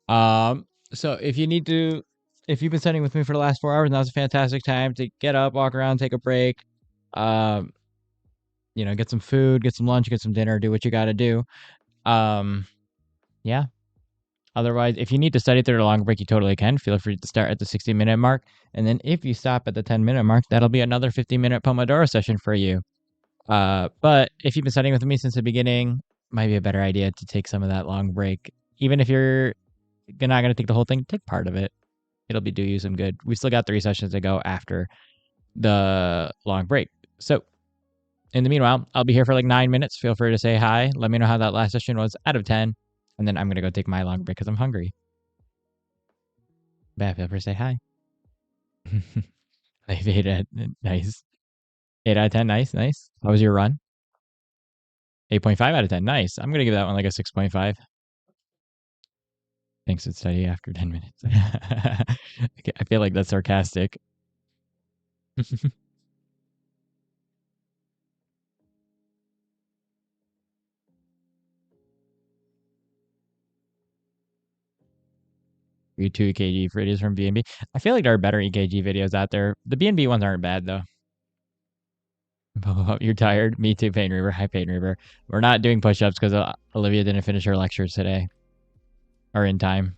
So if you've been studying with me for the last 4 hours, now's a fantastic time to get up, walk around, take a break. Get some food, get some lunch, get some dinner, do what you got to do. Yeah. Otherwise, if you need to study through the long break, you totally can. Feel free to start at the 60-minute mark. And then if you stop at the 10-minute mark, that'll be another 50-minute Pomodoro session for you. But if you've been studying with me since the beginning, might be a better idea to take some of that long break. Even if you're not going to take the whole thing, take part of it. It'll do you some good. We still got 3 sessions to go after the long break. So in the meanwhile, I'll be here for like 9 minutes. Feel free to say hi. Let me know how that last session was out of 10. And then I'm going to go take my long break because I'm hungry. But feel free to say hi. 8 out, nice. 8 out of 10, nice. How was your run? 8.5 out of 10, nice. I'm going to give that one like a 6.5. Thanks to study after 10 minutes. I feel like that's sarcastic. Two EKG videos from B&B. I feel like there are better EKG videos out there. The B&B ones aren't bad though. You're tired? Me too, Pain Reaver. Hi, Pain Reaver. We're not doing push-ups because Olivia didn't finish her lectures today. Or in time.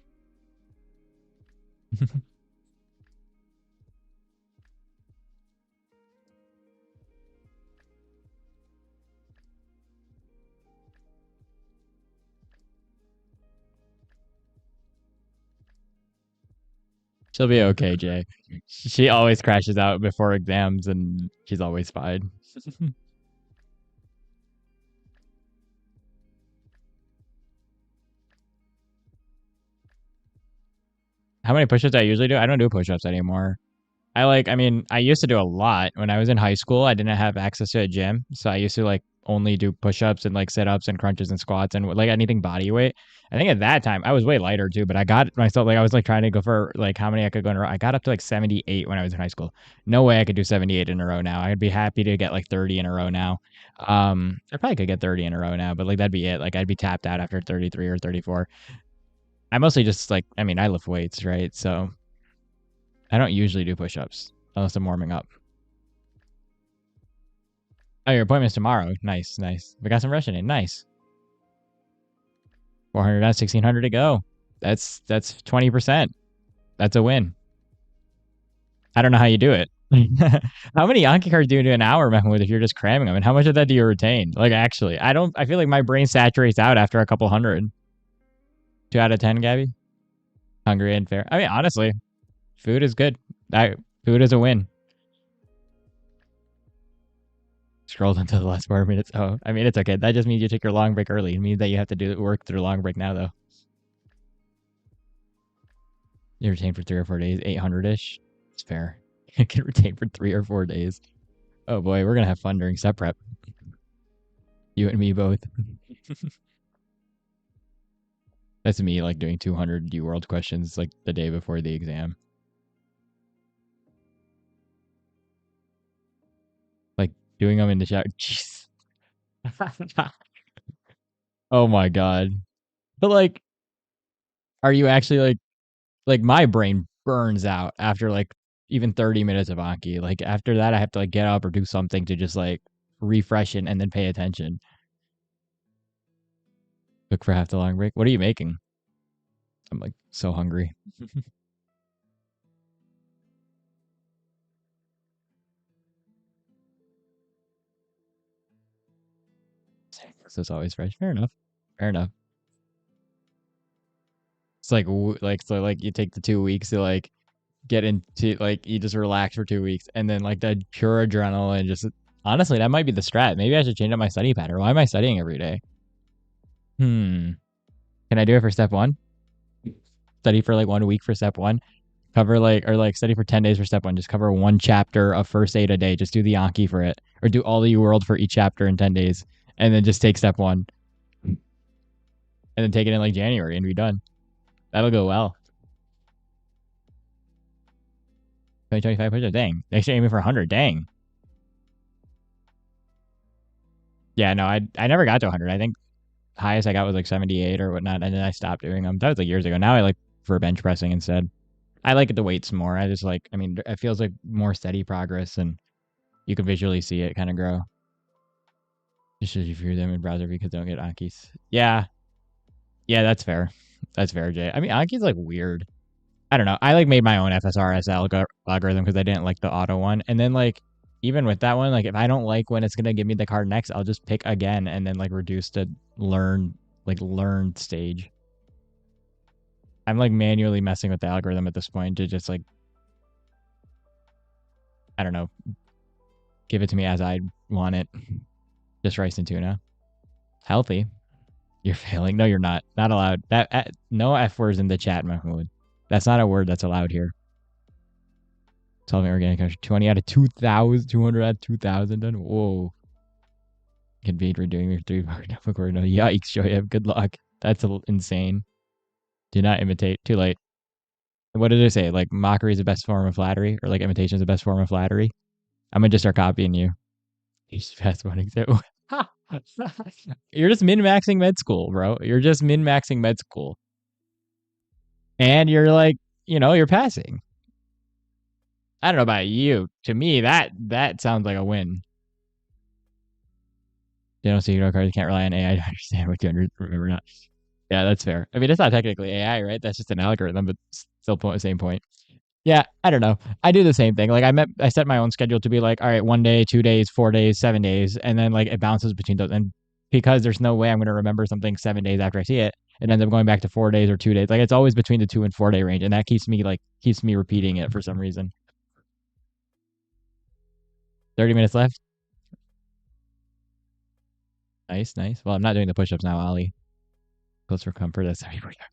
She'll be okay, Jay. She always crashes out before exams and she's always fine. How many push-ups I usually do? I don't do push-ups anymore. I used to do a lot when I was in high school. I didn't have access to a gym, so I used to like only do push-ups and like sit-ups and crunches and squats and like anything body weight. I think at that time I was way lighter too, but I got myself like I was like trying to go for like how many I could go in a row. I got up to like 78 when I was in high school. No way I could do 78 in a row now. I'd be happy to get like 30 in a row now. I probably could get 30 in a row now, but like that'd be it. Like I'd be tapped out after 33 or 34. I mostly just like I lift weights, right? So I don't usually do push-ups unless I'm warming up. Oh, your appointment's tomorrow. Nice. We got some Russian in. Nice. 400 down, 1600 to go. That's 20%. That's a win. I don't know how you do it. How many Anki cards do you do an hour, Mahmoud, if you're just cramming them? And how much of that do you retain? Like, actually, I feel like my brain saturates out after a couple hundred. 2 out of 10, Gabby? Hungry and fair. Honestly, food is good. Food is a win. Scrolled into the last 4 minutes. Oh, it's okay. That just means you take your long break early. It means that you have to do work through long break now, though. You retain for 3 or 4 days, 800-ish. It's fair. You can retain for 3 or 4 days. Oh boy, we're gonna have fun during set prep. You and me both. That's me like doing 200 U-World questions like the day before the exam. Like doing them in the shower. Jeez. Oh my god. But like, are you actually like my brain burns out after like even 30 minutes of Anki. Like after that I have to like get up or do something to just like refresh it and then pay attention. Look for half the long break. What are you making? I'm like so hungry. So it's always fresh. Fair enough. It's like you take the 2 weeks to like get into like you just relax for 2 weeks and then like that pure adrenaline just honestly that might be the strat. Maybe I should change up my study pattern. Why am I studying every day? Can I do it for step 1? Study for like 1 week for step 1. Cover like study for 10 days for step 1. Just cover 1 chapter of first aid a day. Just do the Anki for it, or do all the U-World for each chapter in 10 days, and then just take step 1, and then take it in like January and be done. That'll go well. 2025 push-up. Dang. Next year aiming for 100. Dang. Yeah, no, I never got to 100. I think highest I got was like 78 or whatnot, and then I stopped doing them. That was like years ago. Now I like for bench pressing instead. I like the weights more. I just like, I mean, it feels like more steady progress, and you can visually see it kind of grow. Just should you fear them in browser because they don't get Ankis. Yeah, yeah, that's fair. That's fair, Jay. I mean, Anki's like weird. I don't know. I like made my own FSRS algorithm because I didn't like the auto one, and then like even with that one, like if I don't like when it's gonna give me the card next, I'll just pick again and then like reduce to learn stage. I'm like manually messing with the algorithm at this point to just like I don't know, give it to me as I want it. Just rice and tuna. Healthy. You're failing. No, you're not. Not allowed. That no F words in the chat, Mahmoud. That's not a word that's allowed here. Solving organic country. 20 out of 2,000. 200 out of 2,000 done. Whoa. Can be redoing your 3-part notebook or no. Yikes, Shoaib. Good luck. That's insane. Do not imitate. Too late. What did I say? Like mockery is the best form of flattery, or like imitation is the best form of flattery. I'm gonna just start copying you. He's fast one example. You're just min maxing med school, bro. You're just min maxing med school, and you're like, you're passing. I don't know about you. To me, that sounds like a win. You don't see hero cards. You can't rely on AI to understand what you remember not. Yeah, that's fair. I mean, it's not technically AI, right? That's just an algorithm, but still same point. Yeah, I don't know. I do the same thing. Like I set my own schedule to be like, all right, 1 day, 2 days, 4 days, 7 days, and then like it bounces between those. And because there's no way I'm going to remember something 7 days after I see it, it ends up going back to 4 days or 2 days. Like it's always between the 2 and 4 day range, and that keeps me repeating it for some reason. 30 minutes left. Nice, nice. Well, I'm not doing the push-ups now, Ollie. Close for comfort. That's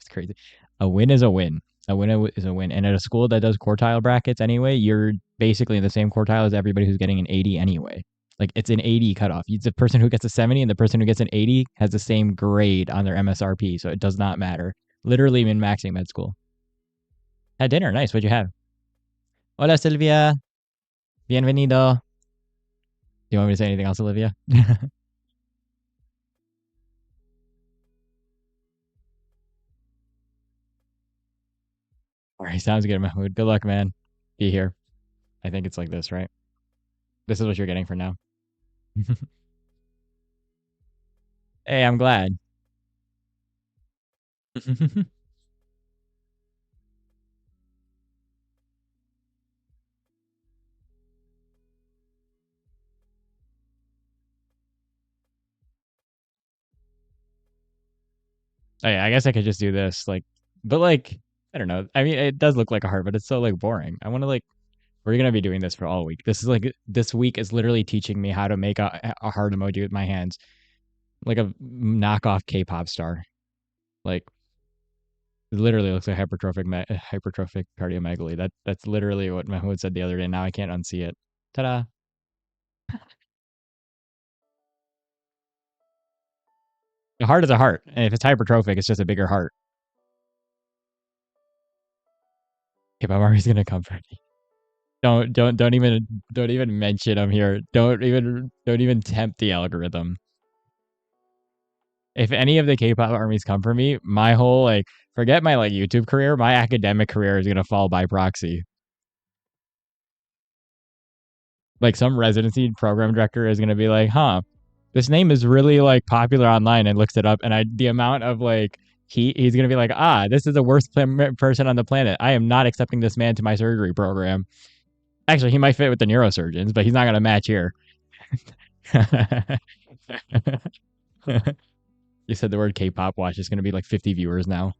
crazy. A win is a win. A win is a win. And at a school that does quartile brackets anyway, you're basically in the same quartile as everybody who's getting an 80 anyway. Like it's an 80 cutoff. It's the person who gets a 70 and the person who gets an 80 has the same grade on their MSRP. So it does not matter. Literally min maxing med school. Had dinner. Nice. What'd you have? Hola, Silvia. Bienvenido. Do you want me to say anything else, Olivia? All right. Sounds good, Mahmoud. Good luck, man. Be here. I think it's like this, right? This is what you're getting for now. Hey, I'm glad. Oh, yeah, I guess I could just do this, like, but like, I don't know. I mean, it does look like a heart, but it's so like boring. I want to like, we're gonna be doing this for all week. This is like this week is literally teaching me how to make a heart emoji with my hands, like a knockoff K-pop star. Like, it literally looks like hypertrophic cardiomegaly. That's literally what Mahmoud said the other day. Now I can't unsee it. Ta-da! A heart is a heart, and if it's hypertrophic, it's just a bigger heart. K-pop army's gonna come for me. Don't even mention them here. Don't even tempt the algorithm. If any of the K-pop armies come for me, my whole like forget my like YouTube career, my academic career is gonna fall by proxy. Like some residency program director is gonna be like, huh, this name is really like popular online, and looks it up, and the amount of like he's gonna be like, this is the worst person on the planet. I am not accepting this man to my surgery program. Actually, he might fit with the neurosurgeons, but he's not gonna match here. You said the word K-pop. Watch, it's gonna be like 50 viewers now.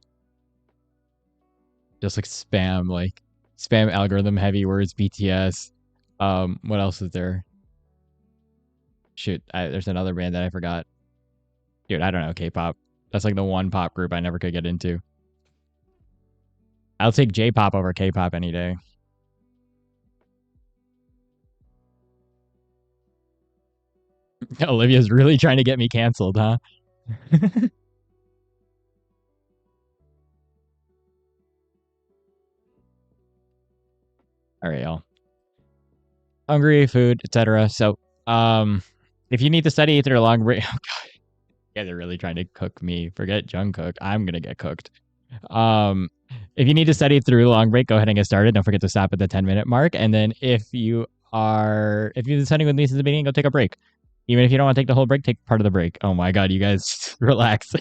Just like spam algorithm heavy words. BTS. What else is there? Shoot, there's another band that I forgot. Dude, I don't know K-pop. That's like the one pop group I never could get into. I'll take J-pop over K-pop any day. Olivia's really trying to get me canceled, huh? All right, y'all. Hungry, food, etc. So, If you need to study through a long break, oh god, you guys are really trying to cook me. Forget Jungkook. I'm gonna get cooked. Um, if you need to study through a long break, go ahead and get started. Don't forget to stop at the 10-minute mark. And then if you've been studying with me since the beginning, go take a break. Even if you don't want to take the whole break, take part of the break. Oh my god, you guys relax.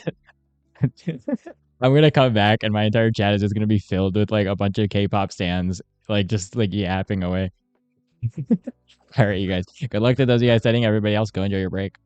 I'm gonna come back and my entire chat is just gonna be filled with like a bunch of K-pop stands, like just like yapping away. All right, you guys. Good luck to those of you guys studying. Everybody else, go enjoy your break.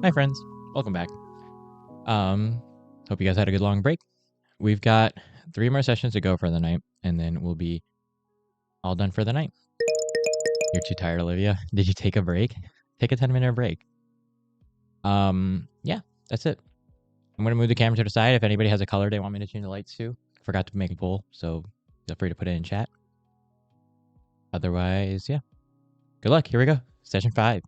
Hi friends, welcome back. Hope you guys had a good long break. We've got 3 more sessions to go for the night, and then we'll be all done for the night. You're too tired, Olivia. Did you take a break? Take a 10-minute break. Yeah, that's it. I'm gonna move the camera to the side. If anybody has a color they want me to change the lights to, forgot to make a poll, so feel free to put it in chat. Otherwise, yeah. Good luck. Here we go. Session 5.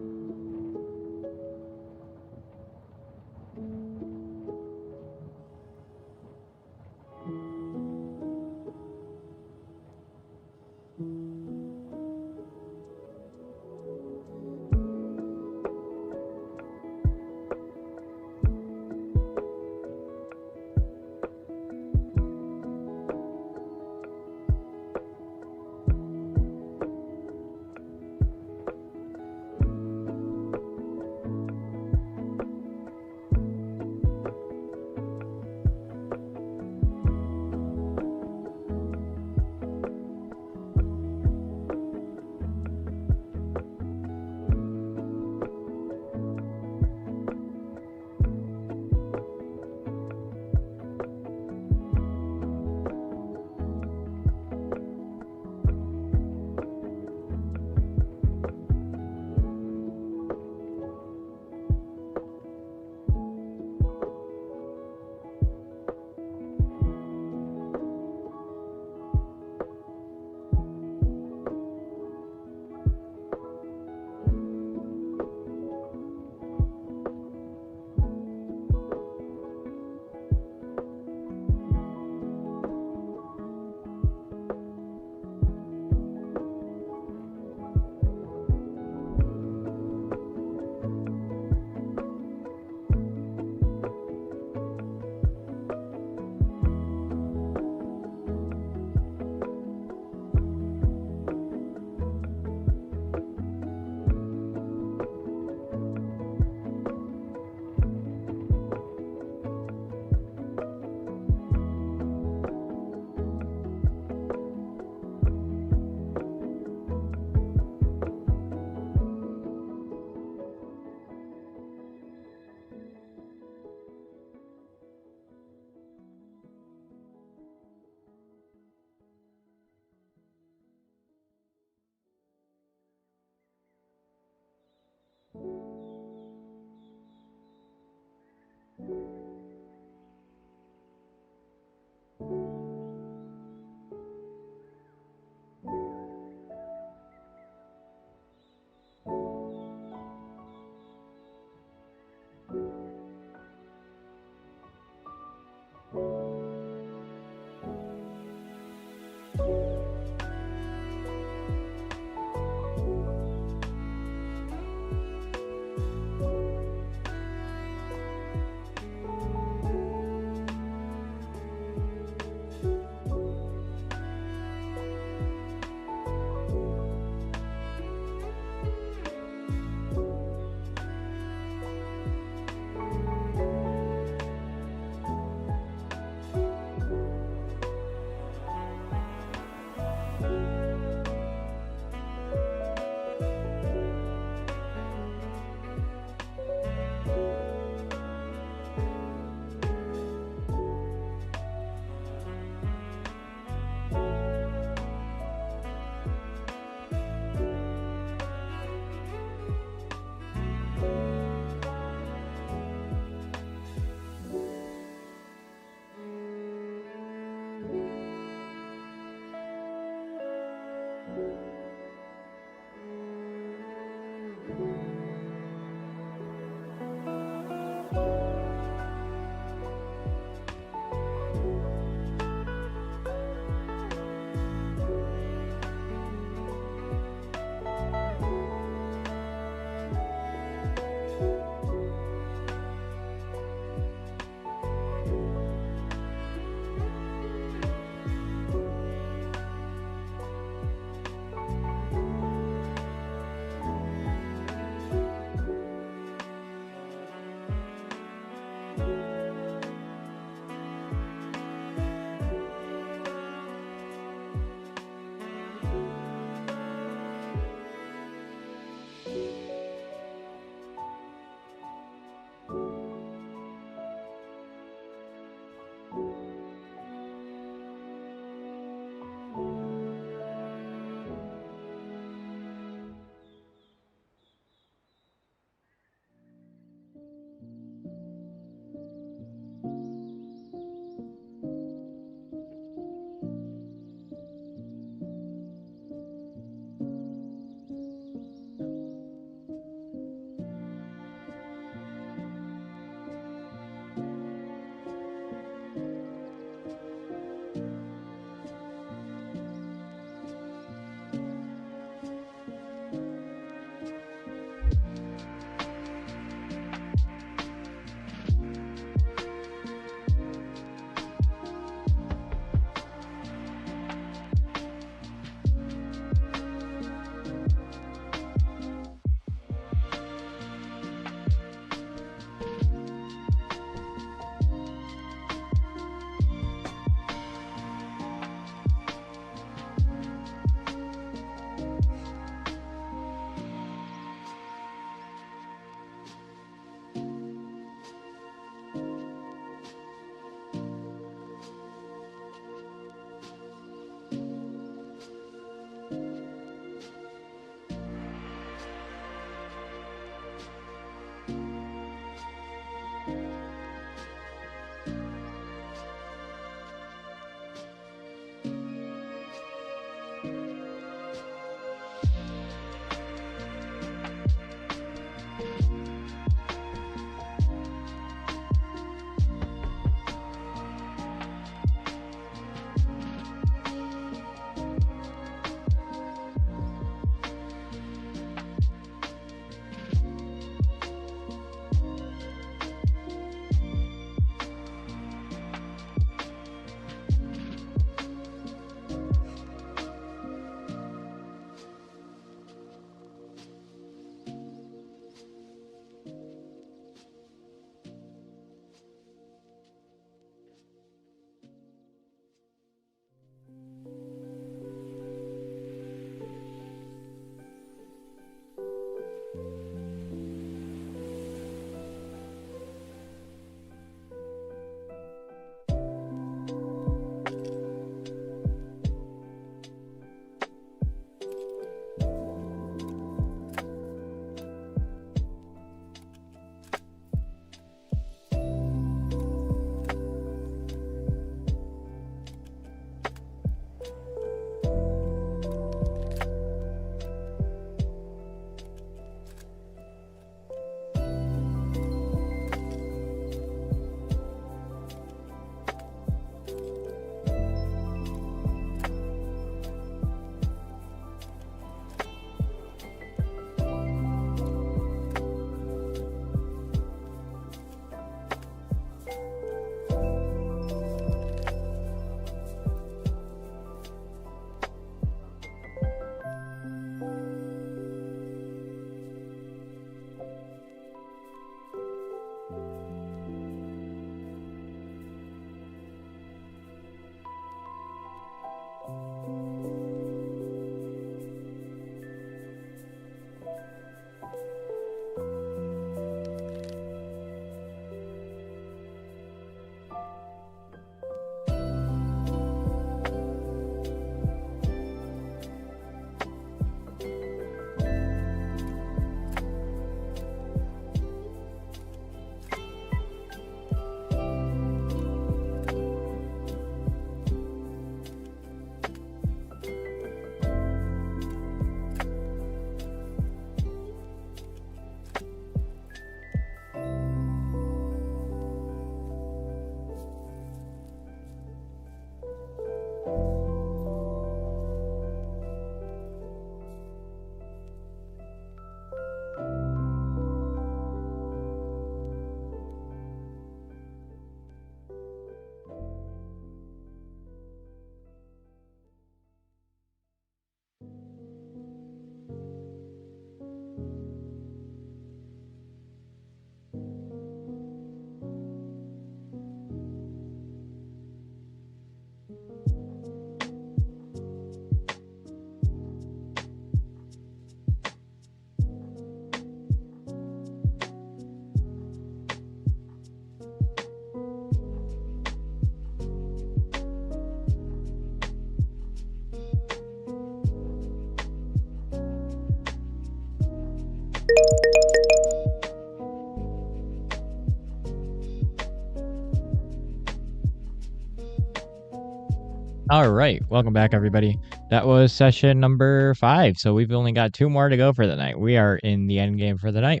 All right, welcome back, everybody. That was session number 5, so we've only got 2 more to go for the night. We are in the end game for the night.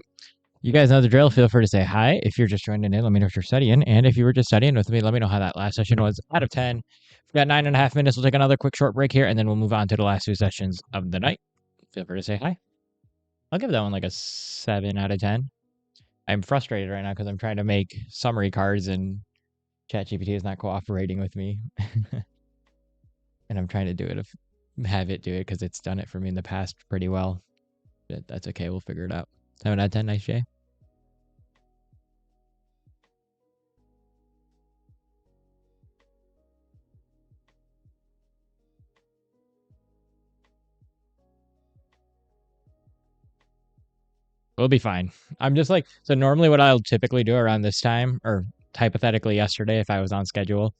You guys know the drill. Feel free to say hi. If you're just joining in, let me know if you're studying. And if you were just studying with me, let me know how that last session was out of 10. We've got 9.5 minutes. We'll take another quick short break here, and then we'll move on to the last 2 sessions of the night. Feel free to say hi. I'll give that one like a 7 out of 10. I'm frustrated right now because I'm trying to make summary cards and ChatGPT is not cooperating with me. And I'm trying to do it, have it do it because it's done it for me in the past pretty well. But that's okay. We'll figure it out. 7 out of 10. Nice, Jay. We'll be fine. I'm just like, so normally what I'll typically do around this time, or hypothetically yesterday if I was on schedule,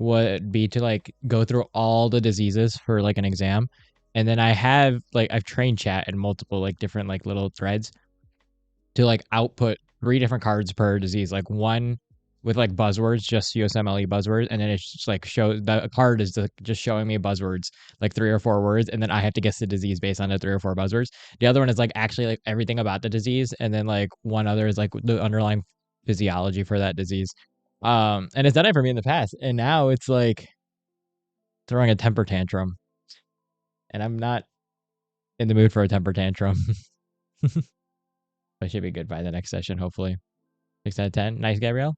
would be to like go through all the diseases for like an exam. And then I've trained chat in multiple like different like little threads to like output 3 different cards per disease, like one with like buzzwords, just USMLE buzzwords, and then it's just like the card is just showing me buzzwords, like 3 or 4 words, and then I have to guess the disease based on the 3 or 4 buzzwords. The other one is like actually like everything about the disease, and then like one other is like the underlying physiology for that disease. And it's done it for me in the past, and now it's like throwing a temper tantrum, and I'm not in the mood for a temper tantrum. I should be good by the next session, hopefully. 6 out of 10. Nice, Gabrielle.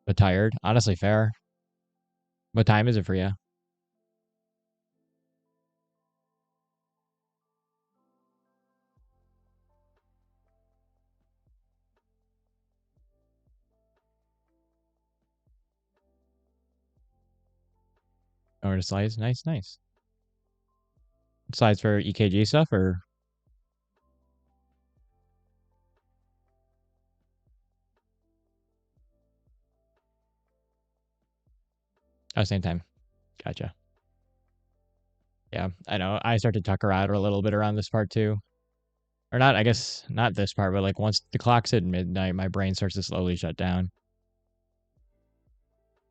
But tired. Honestly, fair. What time is it for you? Or the slides? Nice, nice. Slides for EKG stuff or? Oh, same time. Gotcha. Yeah, I know. I start to tucker out a little bit around this part too. Or not, I guess, not this part, but like once the clock's at midnight, my brain starts to slowly shut down.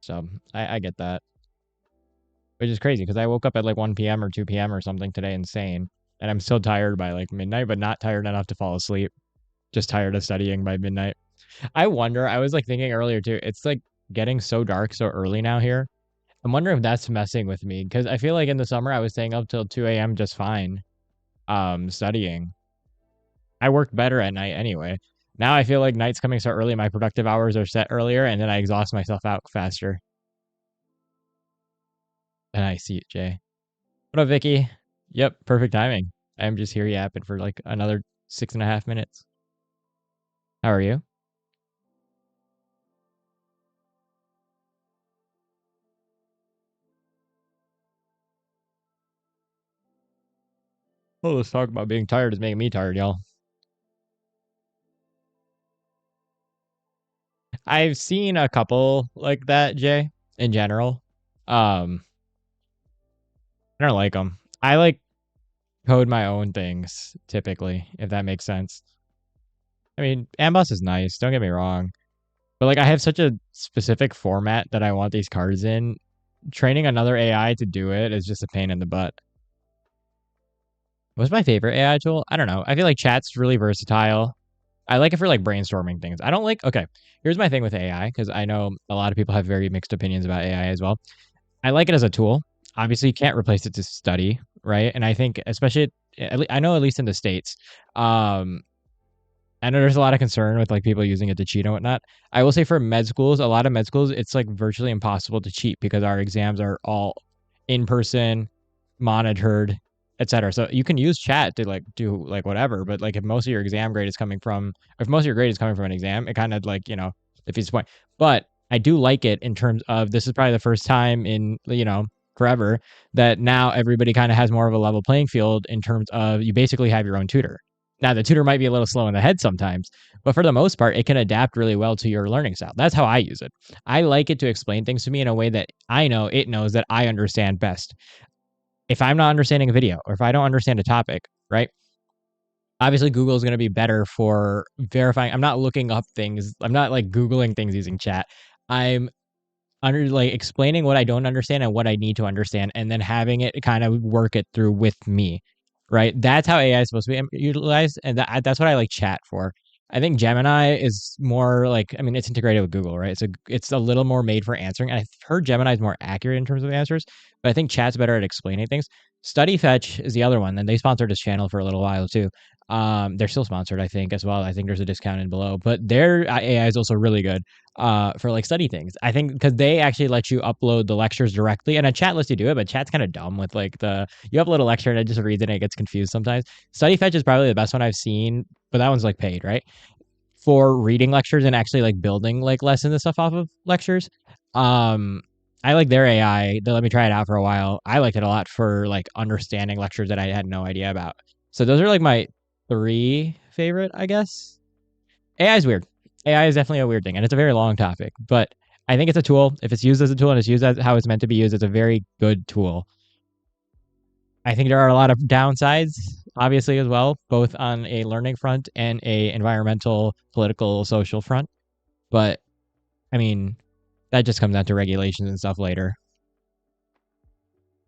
So I get that. Which is crazy because I woke up at like 1 p.m. or 2 p.m. or something today, insane. And I'm still tired by like midnight, but not tired enough to fall asleep. Just tired of studying by midnight. I wonder, I was like thinking earlier too, it's like getting so dark so early now here. I'm wondering if that's messing with me because I feel like in the summer I was staying up till 2 a.m. just fine, studying. I worked better at night anyway. Now I feel like night's coming so early, my productive hours are set earlier, and then I exhaust myself out faster. And I see it, Jay. What up, Vicky? Yep, perfect timing. I'm just here yapping for like another 6.5 minutes. How are you? Oh, let's talk about being tired is making me tired, y'all. I've seen a couple like that, Jay, in general. Um, I don't like them. I like code my own things typically, if that makes sense. I mean, Amboss is nice, don't get me wrong. But like I have such a specific format that I want these cards in. Training another AI to do it is just a pain in the butt. What's my favorite AI tool? I don't know. I feel like chat's really versatile. I like it for like brainstorming things. I don't like, okay, here's my thing with AI, because I know a lot of people have very mixed opinions about AI as well. I like it as a tool. Obviously, you can't replace it to study, right? And I think, especially, I know at least in the States, I know there's a lot of concern with like people using it to cheat and whatnot. I will say for med schools, a lot of med schools, it's like virtually impossible to cheat because our exams are all in person, monitored, etc. So you can use chat to like do like whatever, but like if most of your grade is coming from an exam, it kind of like, defeats the point. But I do like it in terms of this is probably the first time in, forever that now everybody kind of has more of a level playing field in terms of you basically have your own tutor. Now, the tutor might be a little slow in the head sometimes, but for the most part, it can adapt really well to your learning style. That's how I use it. I like it to explain things to me in a way that I know it knows that I understand best. If I'm not understanding a video or if I don't understand a topic, right? Obviously, Google is going to be better for verifying. I'm not looking up things. I'm not like Googling things using chat. I'm like explaining what I don't understand and what I need to understand, and then having it kind of work it through with me, right? That's how AI is supposed to be utilized, and that's what I like chat for. I think Gemini is more like, I mean, it's integrated with Google, right? It's a little more made for answering, and I've heard Gemini is more accurate in terms of answers, but I think chat's better at explaining things. Study Fetch is the other one, and they sponsored this channel for a little while too. They're still sponsored, I think, as well. I think there's a discount in below, but their AI is also really good for like study things. I think because they actually let you upload the lectures directly, and a chat lets you do it, but chat's kind of dumb with like you upload a lecture and it just reads it and it gets confused sometimes. Study Fetch is probably the best one I've seen, but that one's like paid, right? For reading lectures and actually like building like lessons and stuff off of lectures. Um, I like their AI. They let me try it out for a while. I liked it a lot for like understanding lectures that I had no idea about. So those are like my three favorite, I guess. AI is weird. AI is definitely a weird thing, and it's a very long topic. But I think it's a tool. If it's used as a tool and it's used as how it's meant to be used, it's a very good tool. I think there are a lot of downsides, obviously, as well, both on a learning front and a environmental, political, social front. But I mean, that just comes down to regulations and stuff later.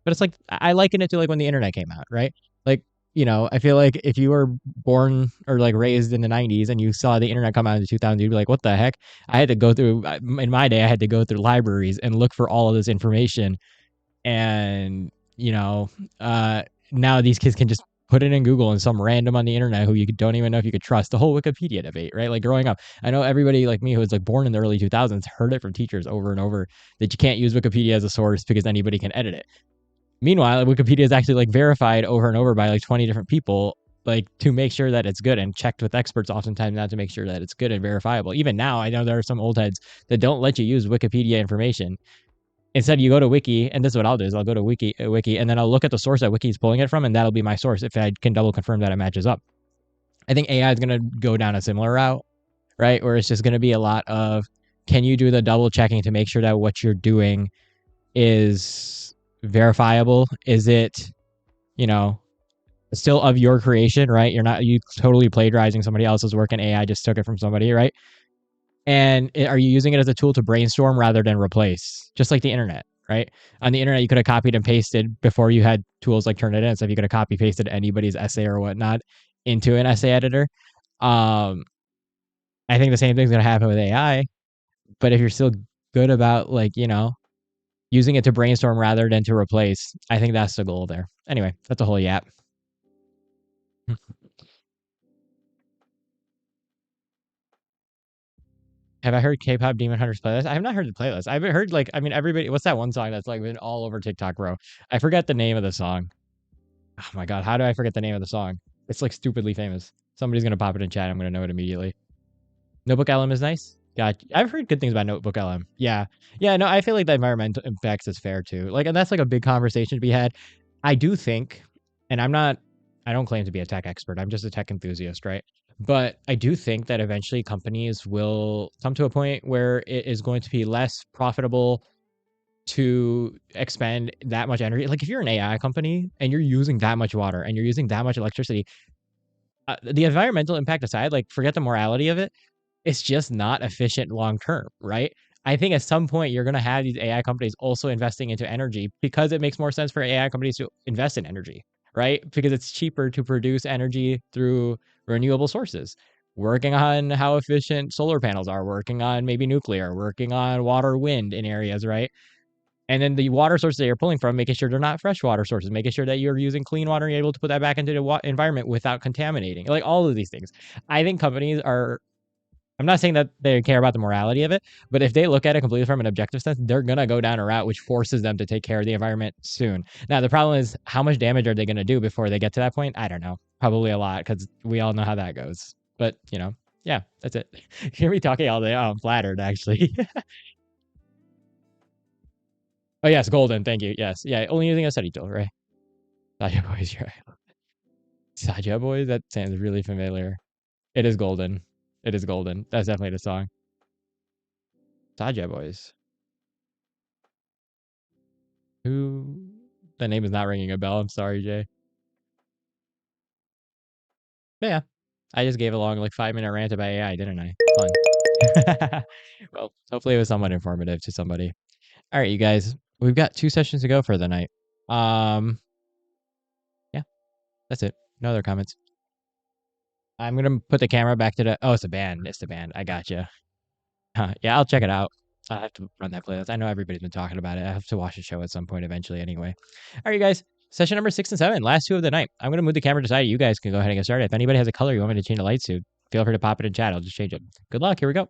But it's like I liken it to like when the internet came out, right? Like, I feel like if you were born or like raised in the 90s and you saw the internet come out in the 2000s, you'd be like, what the heck? I had to go through, in my day, I had to go through libraries and look for all of this information. And, now these kids can just put it in Google and some random on the internet who you don't even know if you could trust. The whole Wikipedia debate, right? Like growing up, I know everybody like me who was like born in the early 2000s heard it from teachers over and over that you can't use Wikipedia as a source because anybody can edit it. Meanwhile, Wikipedia is actually like verified over and over by like 20 different people, like to make sure that it's good and checked with experts oftentimes now to make sure that it's good and verifiable. Even now, I know there are some old heads that don't let you use Wikipedia information. Instead, you go to Wiki, and this is what I'll do: is I'll go to Wiki, and then I'll look at the source that Wiki is pulling it from, and that'll be my source if I can double confirm that it matches up. I think AI is going to go down a similar route, right? Where it's just going to be a lot of, can you do the double checking to make sure that what you're doing is verifiable? Is it, you know, still of your creation, right? You're not you totally plagiarizing somebody else's work and AI just took it from somebody, right? And are you using it as a tool to brainstorm rather than replace? Just like the internet, right? On the internet, you could have copied and pasted before you had tools like Turnitin. So if you could have copy pasted anybody's essay or whatnot into an essay editor, um, I think the same thing's going to happen with AI. But if you're still good about like, using it to brainstorm rather than to replace, I think that's the goal there. Anyway, that's a whole yap. Have I heard K-pop Demon Hunters playlist? I have not heard the playlist. I've heard like, I mean, everybody. What's that one song that's like been all over TikTok, bro? I forgot the name of the song. Oh my god, how do I forget the name of the song? It's like stupidly famous. Somebody's gonna pop it in chat. I'm gonna know it immediately. Notebook LM is nice. Got. I've heard good things about Notebook LM. Yeah, yeah. No, I feel like the environmental impacts is fair too. Like, and that's like a big conversation to be had. I do think, and I'm not. I don't claim to be a tech expert. I'm just a tech enthusiast, right? But I do think that eventually companies will come to a point where it is going to be less profitable to expend that much energy. Like if you're an AI company and you're using that much water and you're using that much electricity, the environmental impact aside, like forget the morality of it, it's just not efficient long term, right? I think at some point you're going to have these AI companies also investing into energy because it makes more sense for AI companies to invest in energy, right? Because it's cheaper to produce energy through renewable sources. Working on how efficient solar panels are, working on maybe nuclear, working on water, wind in areas, right? And then the water sources that you're pulling from, making sure they're not freshwater sources, making sure that you're using clean water and you're able to put that back into the environment without contaminating. Like all of these things. I think companies are, I'm not saying that they care about the morality of it, but if they look at it completely from an objective sense, they're going to go down a route which forces them to take care of the environment soon. Now, the problem is how much damage are they going to do before they get to that point? I don't know. Probably a lot because we all know how that goes. But, yeah, that's it. Hear me talking all day. Oh, I'm flattered, actually. Oh, yes, golden. Thank you. Yes. Yeah, only using a study tool, right? Saja Boys, you're right. Saja Boys? That sounds really familiar. It is golden. It is golden. That's definitely the song. Saja Boys. Who? The name is not ringing a bell. I'm sorry, Jay. But yeah, I just gave a long, like 5-minute rant about AI, didn't I? Fun. Well, hopefully it was somewhat informative to somebody. All right, you guys, we've got 2 sessions to go for the night. Yeah, that's it. No other comments. I'm gonna put the camera back to the. Oh, it's a band. It's the band. I gotcha. Yeah, I'll check it out. I'll have to run that playlist. I know everybody's been talking about it. I have to watch the show at some point eventually anyway. All right, you guys. Session number 6 and 7, last 2 of the night. I'm going to move the camera to the side. You guys can go ahead and get started. If anybody has a color you want me to change the lights to, feel free to pop it in chat. I'll just change it. Good luck. Here we go.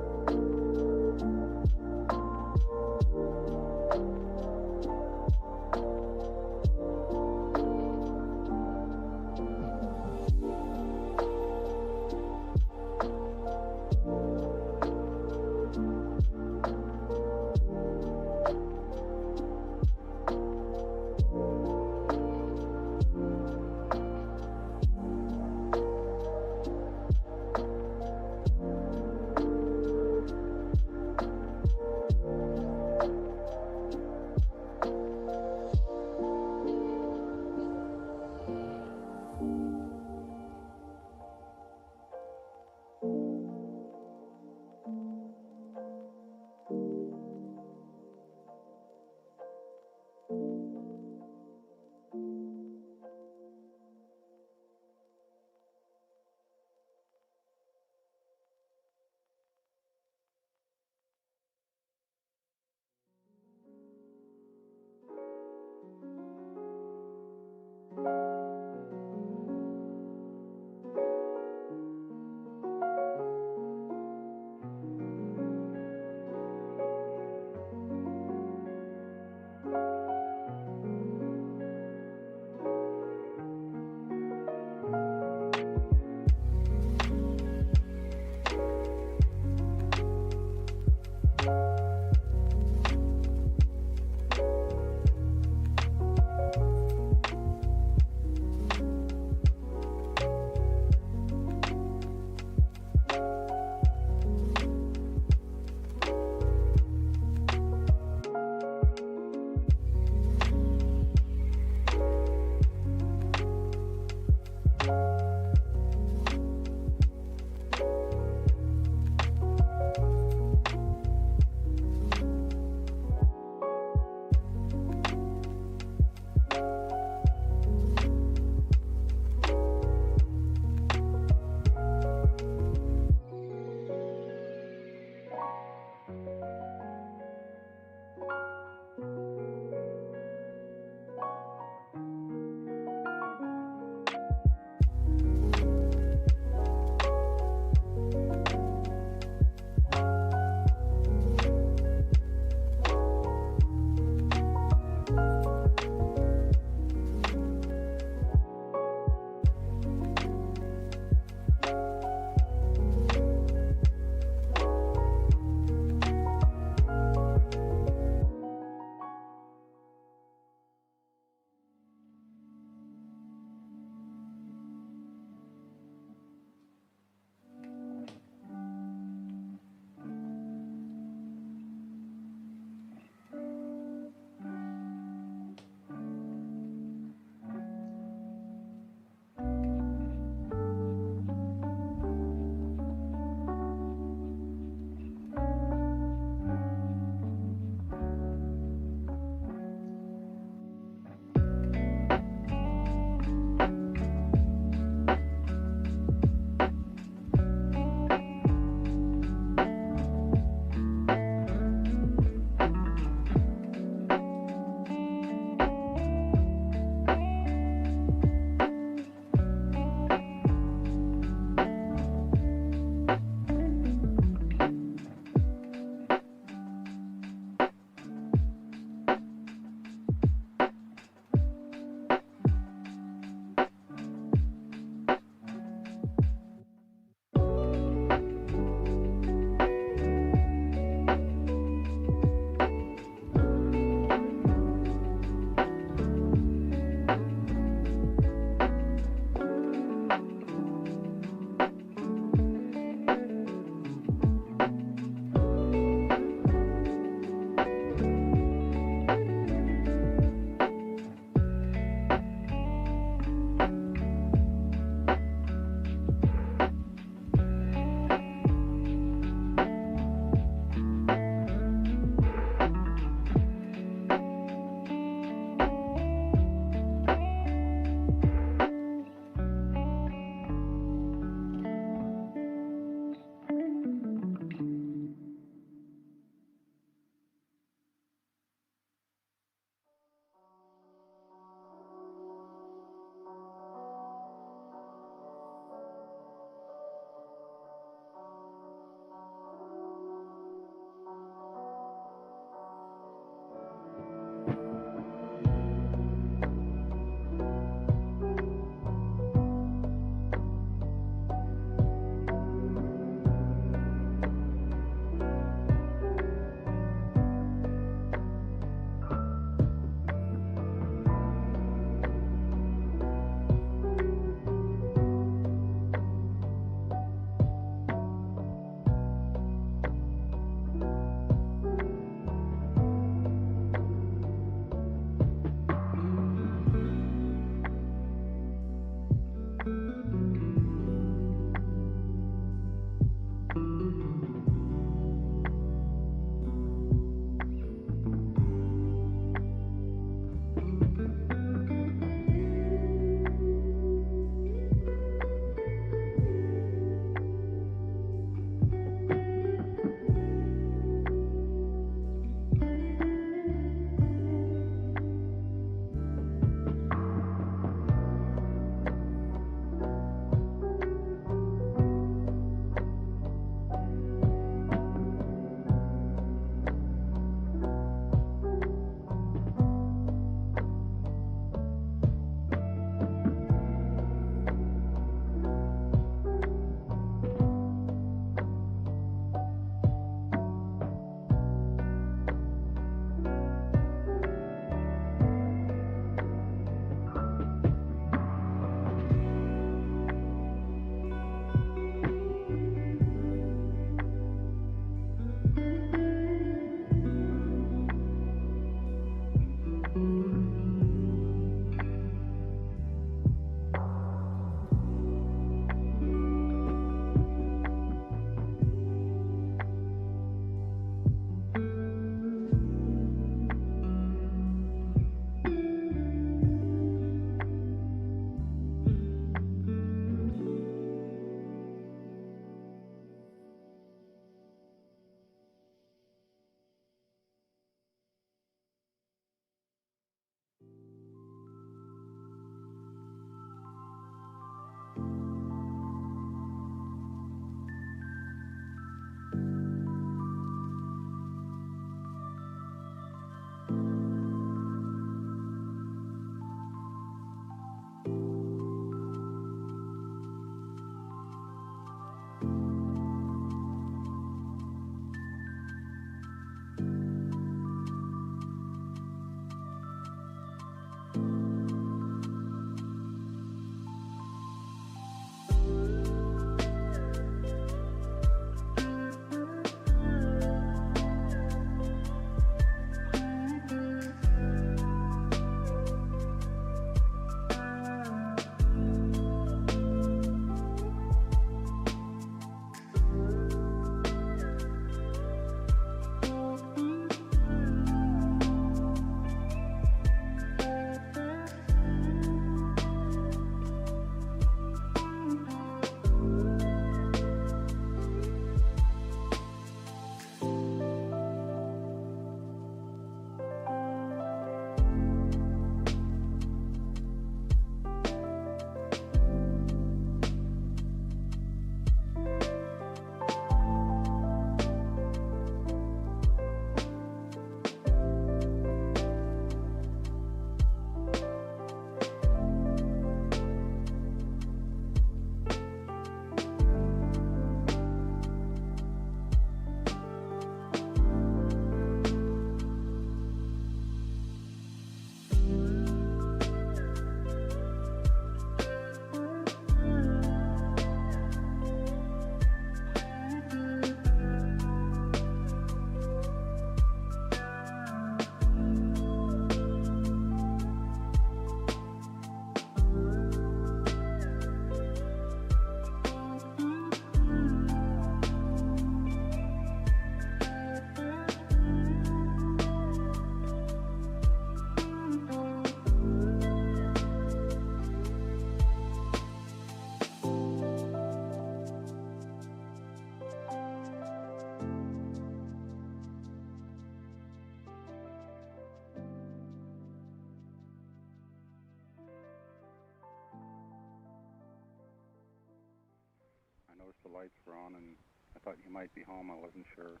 I noticed the lights were on, and I thought you might be home. I wasn't sure.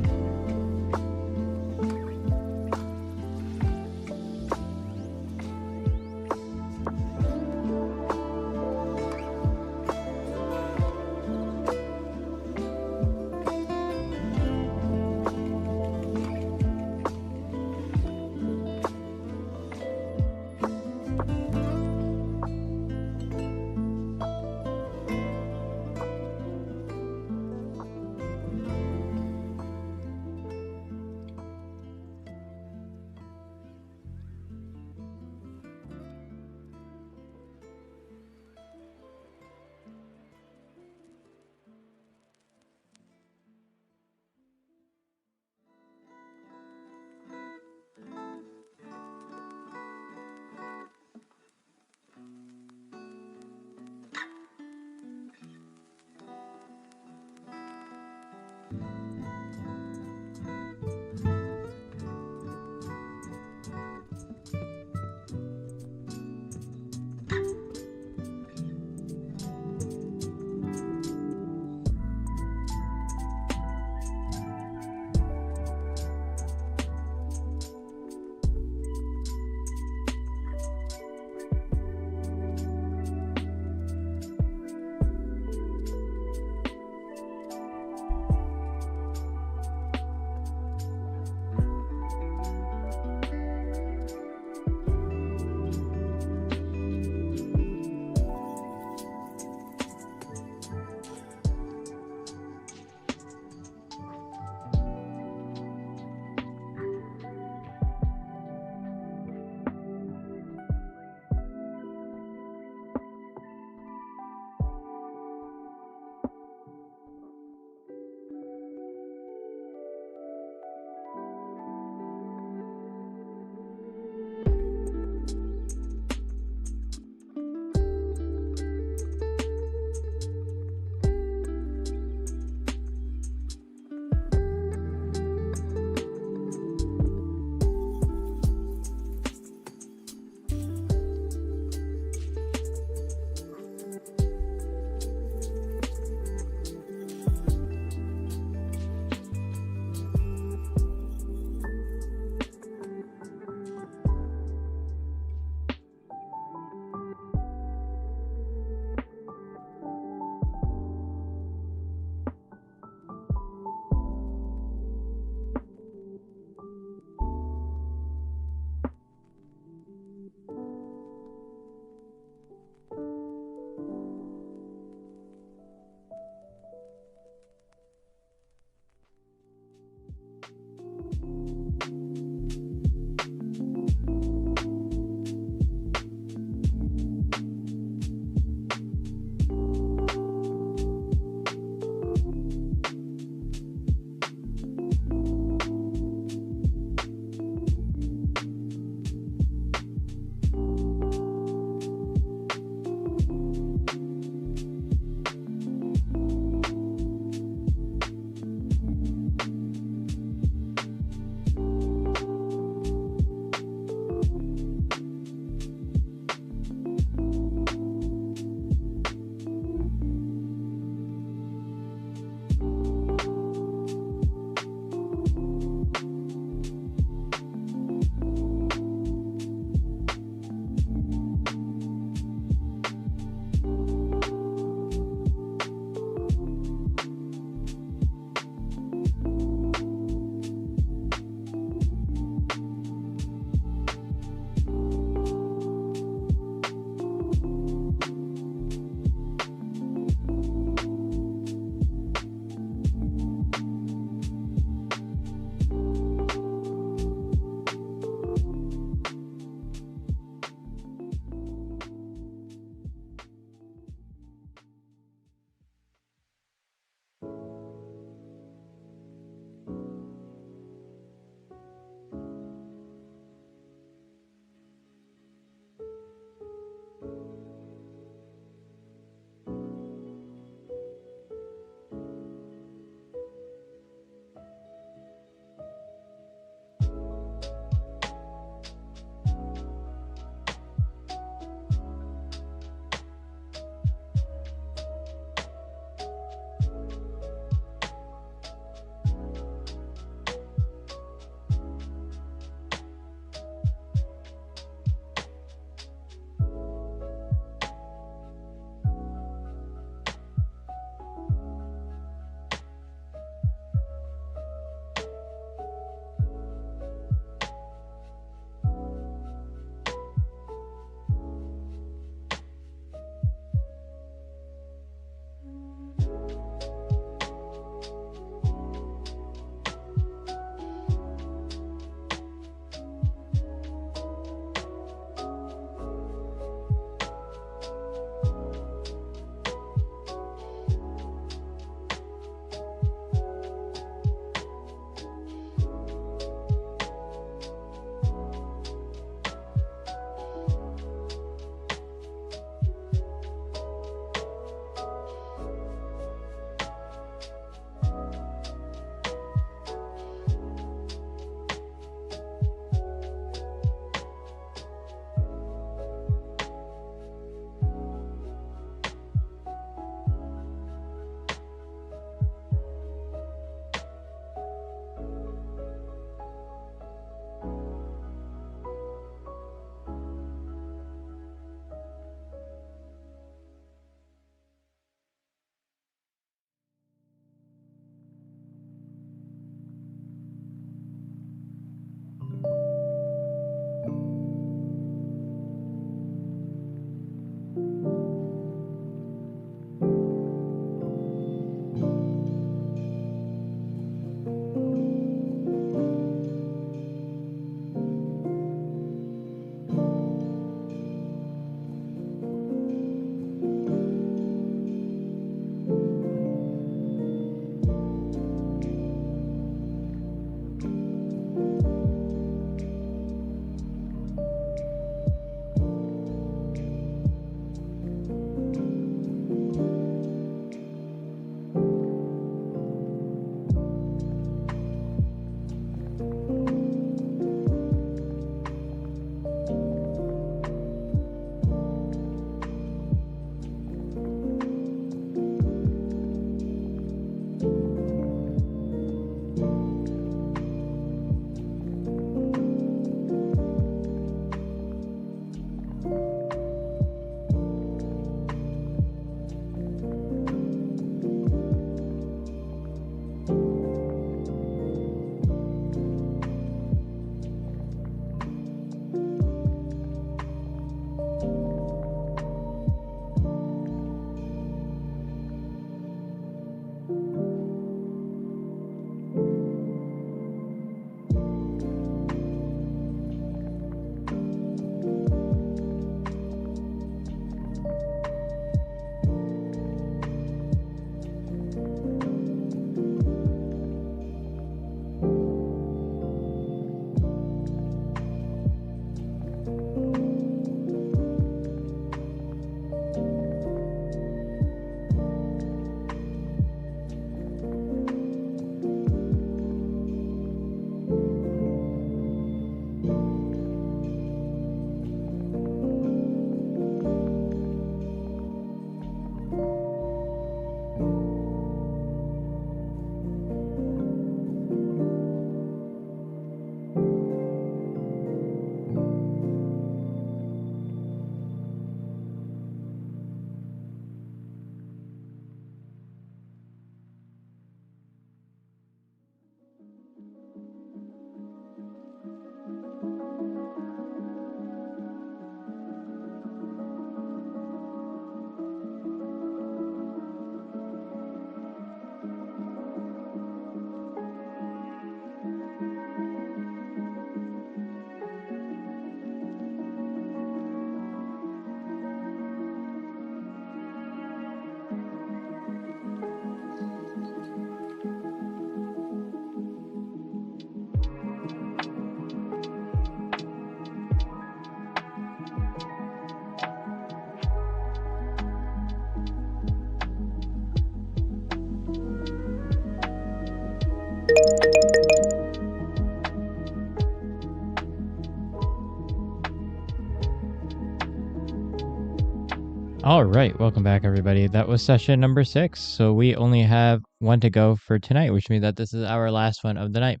All right, welcome back, everybody. That was session number 6. So we only have one to go for tonight, which means that this is our last one of the night.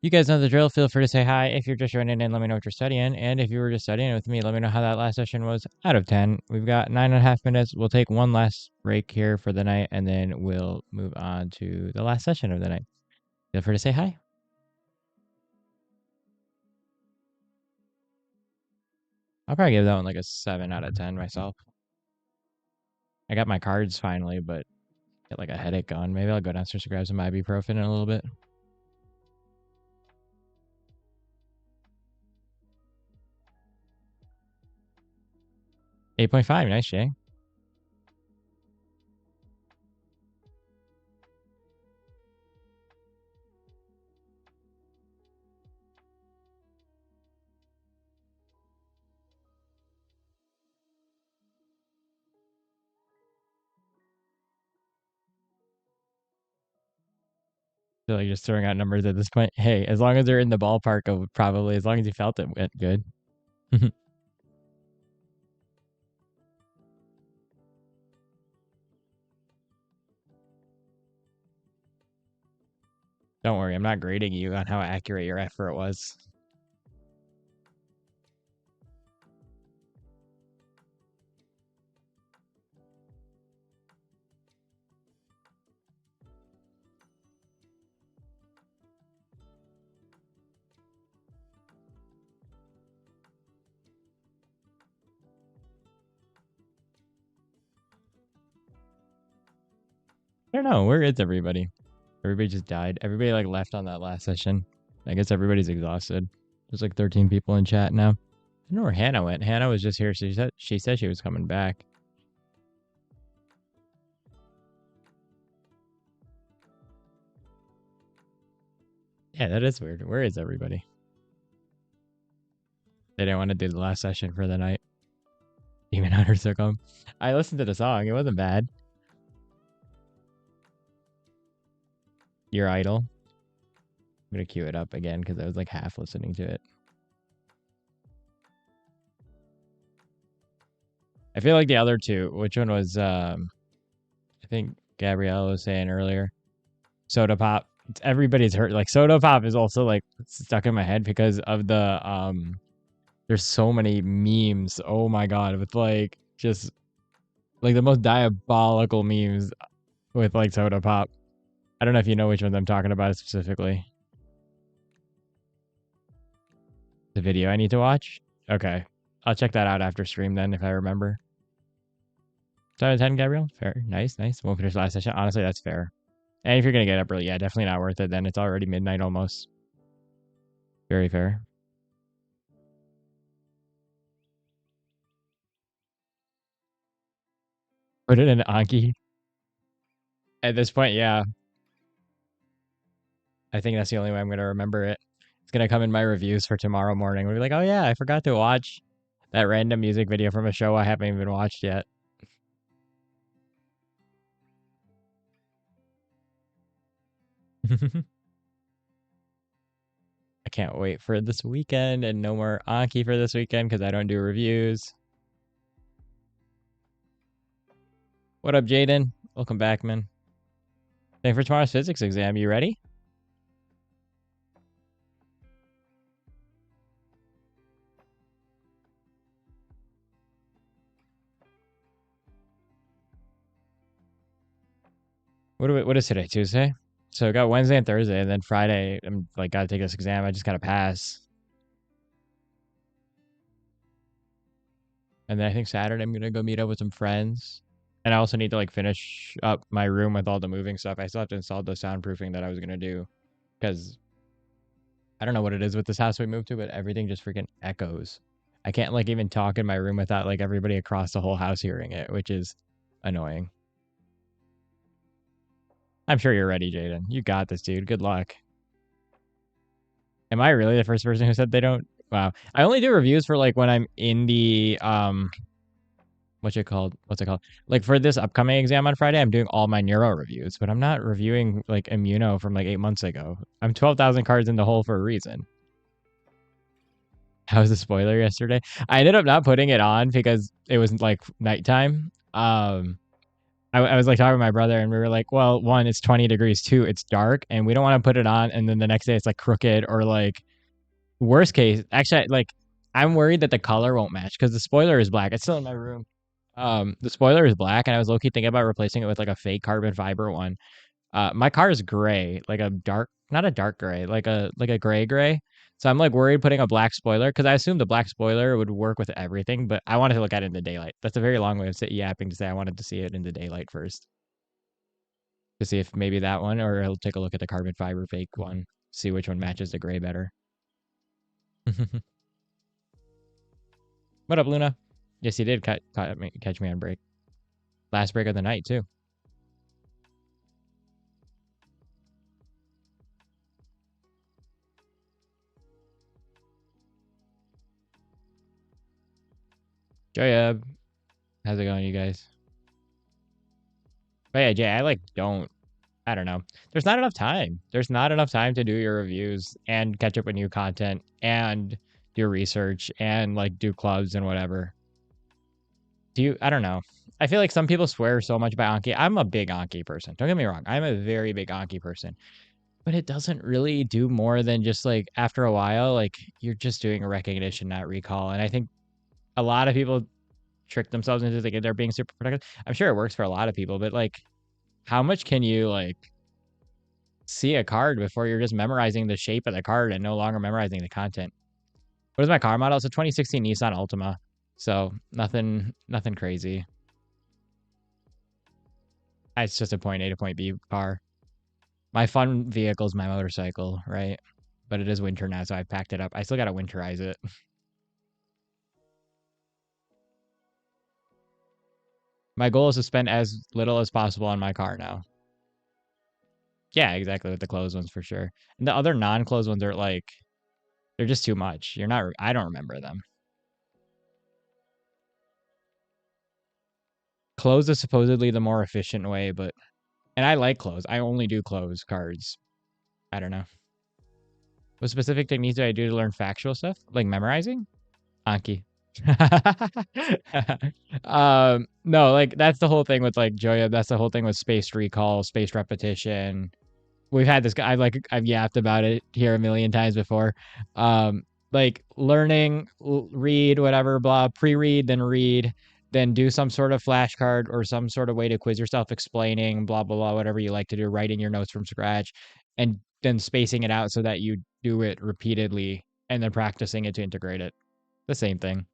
You guys know the drill. Feel free to say hi. If you're just joining in, let me know what you're studying. And if you were just studying with me, let me know how that last session was out of 10. We've got 9.5 minutes. We'll take one last break here for the night, and then we'll move on to the last session of the night. Feel free to say hi. I'll probably give that one like a 7 out of 10 myself. I got my cards finally, but get like a headache going. Maybe I'll go downstairs to grab some ibuprofen in a little bit. 8.5, nice, Jay. Feel like just throwing out numbers at this point. Hey, as long as they're in the ballpark of probably, as long as you felt it went good. Don't worry, I'm not grading you on how accurate your effort was. I don't know. Where is everybody? Everybody just died. Everybody like left on that last session. I guess everybody's exhausted. There's like 13 people in chat now. I don't know where Hannah went. Hannah was just here. She said she was coming back. Yeah, that is weird. Where is everybody? They didn't want to do the last session for the night. Demon Hunter took them. I listened to the song. It wasn't bad. Your Idol. I'm going to cue it up again because I was like half listening to it. I feel like the other two, which one was, I think Gabrielle was saying earlier, Soda Pop. Everybody's hurt. Like Soda Pop is also like stuck in my head because of the, there's so many memes. Oh my God. With like, just like the most diabolical memes with like Soda Pop. I don't know if you know which ones I'm talking about specifically. The video I need to watch? Okay. I'll check that out after stream then if I remember. 7 out of 10, Gabriel? Fair. Nice, nice. Won't finish last session. Honestly, that's fair. And if you're going to get up early, yeah, definitely not worth it then. It's already midnight almost. Very fair. Put it in Anki. At this point, yeah. I think that's the only way I'm going to remember it. It's going to come in my reviews for tomorrow morning. We'll be like, oh yeah, I forgot to watch that random music video from a show I haven't even watched yet. I can't wait for this weekend and no more Anki for this weekend because I don't do reviews. What up, Jaden? Welcome back, man. Thanks for tomorrow's physics exam. You ready? What is today? Tuesday? So I got Wednesday and Thursday, and then Friday, I'm like, gotta take this exam. I just gotta pass. And then I think Saturday, I'm gonna go meet up with some friends. And I also need to like finish up my room with all the moving stuff. I still have to install the soundproofing that I was gonna do because I don't know what it is with this house we moved to, but everything just freaking echoes. I can't like even talk in my room without like everybody across the whole house hearing it, which is annoying. I'm sure you're ready, Jaden. You got this, dude. Good luck. Am I really the first person who said they don't? Wow. I only do reviews for like when I'm in the what's it called? Like for this upcoming exam on Friday, I'm doing all my neuro reviews, but I'm not reviewing like immuno from like 8 months ago. I'm 12,000 cards in the hole for a reason. How was the spoiler yesterday? I ended up not putting it on because it was like nighttime. I was like talking to my brother, and we were like, well, one, it's 20 degrees. Two, it's dark, and we don't want to put it on, and then the next day it's like crooked or like worst case. Actually, like I'm worried that the color won't match because the spoiler is black. It's still in my room. The spoiler is black, and I was low key thinking about replacing it with like a fake carbon fiber one. My car is gray, like a dark, not a dark gray, like a gray. So I'm like worried putting a black spoiler because I assume the black spoiler would work with everything, but I wanted to look at it in the daylight. That's a very long way of yapping to say I wanted to see it in the daylight first to see if maybe that one, or I'll take a look at the carbon fiber fake one, see which one matches the gray better. What up, Luna? Yes, you did catch me on break. Last break of the night too. Joyab, how's it going, you guys? But yeah, Jay, I like don't. I don't know. There's not enough time. There's not enough time to do your reviews and catch up with new content and do research and like do clubs and whatever. Do you? I don't know. I feel like some people swear so much by Anki. I'm a big Anki person. Don't get me wrong. I'm a very big Anki person. But it doesn't really do more than just like after a while, like you're just doing a recognition, not recall. And I think a lot of people trick themselves into thinking they're being super productive. I'm sure it works for a lot of people, but like how much can you like see a card before you're just memorizing the shape of the card and no longer memorizing the content? What is my car model? It's a 2016 Nissan Altima. So nothing crazy. It's just a point A to point B car. My fun vehicle is my motorcycle, right? But it is winter now, so I packed it up. I still gotta winterize it. My goal is to spend as little as possible on my car now. Yeah, exactly, with the closed ones for sure. And the other non-closed ones are like they're just too much. You're not I don't remember them. Closed is supposedly the more efficient way, but and I like closed. I only do closed cards. I don't know. What specific techniques do I do to learn factual stuff? Like memorizing? Anki. No, like that's the whole thing with like Joya. That's the whole thing with spaced recall, spaced repetition. We've had this guy. I've yapped about it here a million times before. Like learning, read whatever, blah, pre-read, then read, then do some sort of flashcard or some sort of way to quiz yourself, explaining blah blah blah, whatever you like to do, writing your notes from scratch, and then spacing it out so that you do it repeatedly, and then practicing it to integrate it. The same thing.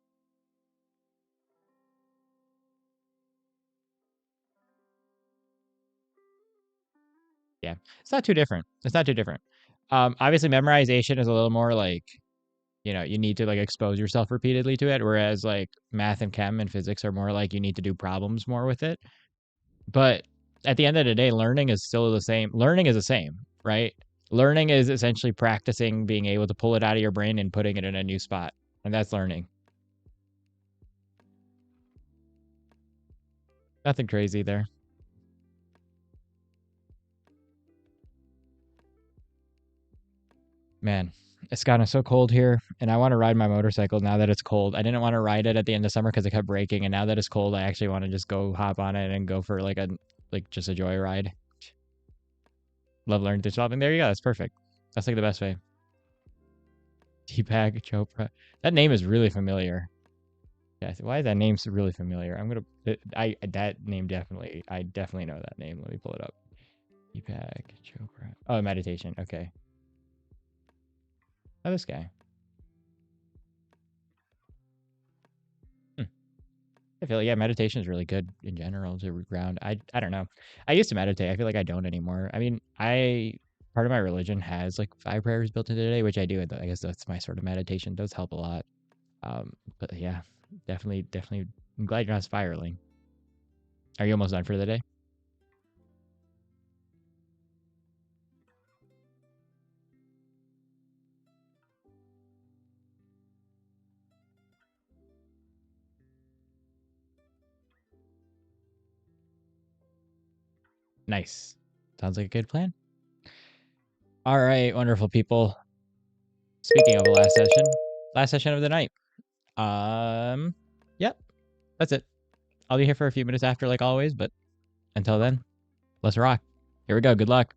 Yeah, it's not too different. It's not too different. Obviously, memorization is a little more like you need to like expose yourself repeatedly to it, whereas like math and chem and physics are more like you need to do problems more with it. But at the end of the day, learning is still the same. Learning is the same, right? Learning is essentially practicing being able to pull it out of your brain and putting it in a new spot, and that's learning. Nothing crazy there. Man, it's gotten so cold here, and I want to ride my motorcycle now that it's cold. I didn't want to ride it at the end of summer because it kept breaking, and now that it's cold, I actually want to just go hop on it and go for like just a joyride. Love learning to solving. There you go. That's perfect. That's like the best way. Deepak Chopra. That name is really familiar. Yeah, why is that name so really familiar? I'm gonna. That name definitely. I definitely know that name. Let me pull it up. Deepak Chopra. Oh, meditation. Okay. Oh, this guy. Hmm. I feel like yeah, meditation is really good in general to ground. I don't know. I used to meditate. I feel like I don't anymore. I mean, I part of my religion has like 5 prayers built into the day, which I do. I guess that's my sort of meditation. It does help a lot. But yeah, definitely. I'm glad you're not spiraling. Are you almost done for the day? Nice. Sounds like a good plan. All right, wonderful people. Speaking of the last session, last session of the night. Yep, that's it. I'll be here for a few minutes after, like always, but until then, let's rock. Here we go. Good luck.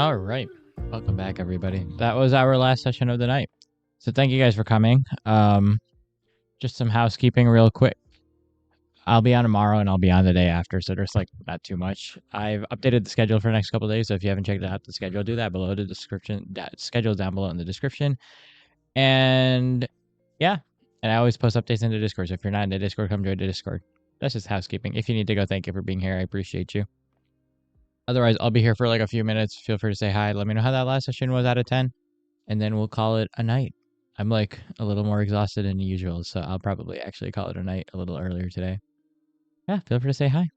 All right. Welcome back, everybody. That was our last session of the night. So thank you guys for coming. Just some housekeeping real quick. I'll be on tomorrow and I'll be on the day after, so there's like not too much. I've updated the schedule for the next couple of days, so if you haven't checked out the schedule, do that below the description. That schedule down below in the description. And yeah, and I always post updates in the Discord, so if you're not in the Discord, come join the Discord. That's just housekeeping. If you need to go, thank you for being here. I appreciate you. Otherwise, I'll be here for like a few minutes. Feel free to say hi. Let me know how that last session was out of 10, and then we'll call it a night. I'm like a little more exhausted than usual, so I'll probably actually call it a night a little earlier today. Yeah, feel free to say hi.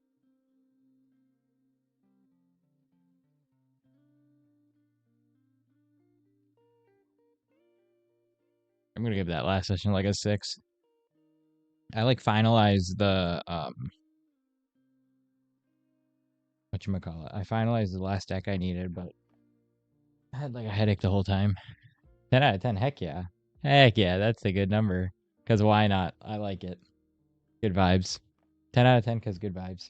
I'm gonna give that last session like a 6. I like finalized the whatchamacallit. I finalized the last deck I needed, but I had like a headache the whole time. 10 out of 10, heck yeah. Heck yeah, that's a good number. Cause why not? I like it. Good vibes. 10 out of 10 cause good vibes.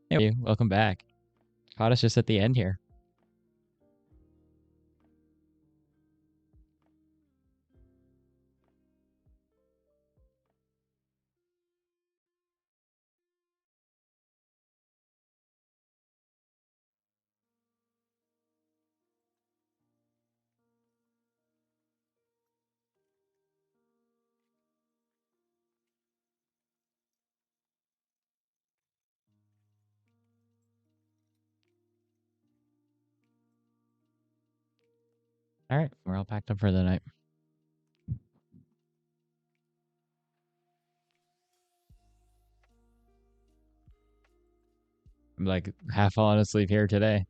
Hey, welcome back. Caught us just at the end here. All right, we're all packed up for the night. I'm like half falling asleep here today.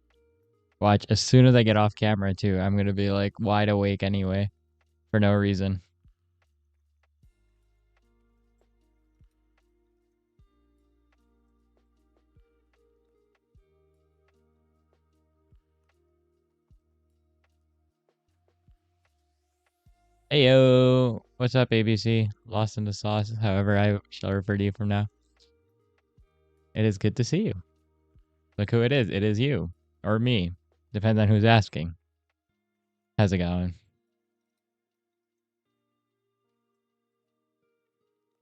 Watch, as soon as I get off camera too, I'm gonna be like wide awake anyway, for no reason. Hey yo, what's up, ABC? Lost in the sauce, however I shall refer to you from now. It is good to see you. Look who it is. It is you or me, depends on who's asking. How's it going?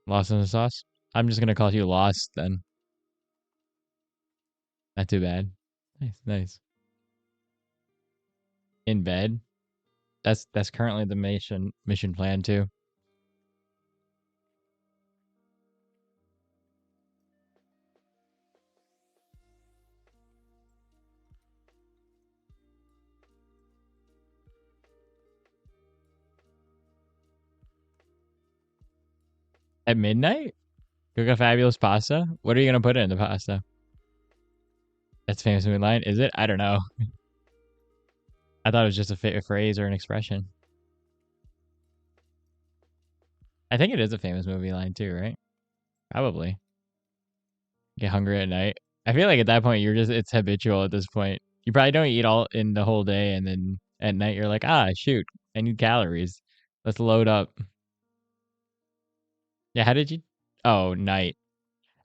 Lost in the sauce? I'm just gonna call you Lost then. Not too bad. Nice, nice. In bed. That's currently the mission plan too. At midnight? Cook a fabulous pasta? What are you gonna put in the pasta? That's a famous movie line, is it? I don't know. I thought it was just a phrase or an expression. I think it is a famous movie line too, right? Probably. Get hungry at night. I feel like at that point you're just it's habitual at this point. You probably don't eat all in the whole day, and then at night you're like, shoot, I need calories. Let's load up. Yeah, how did you? Oh, night.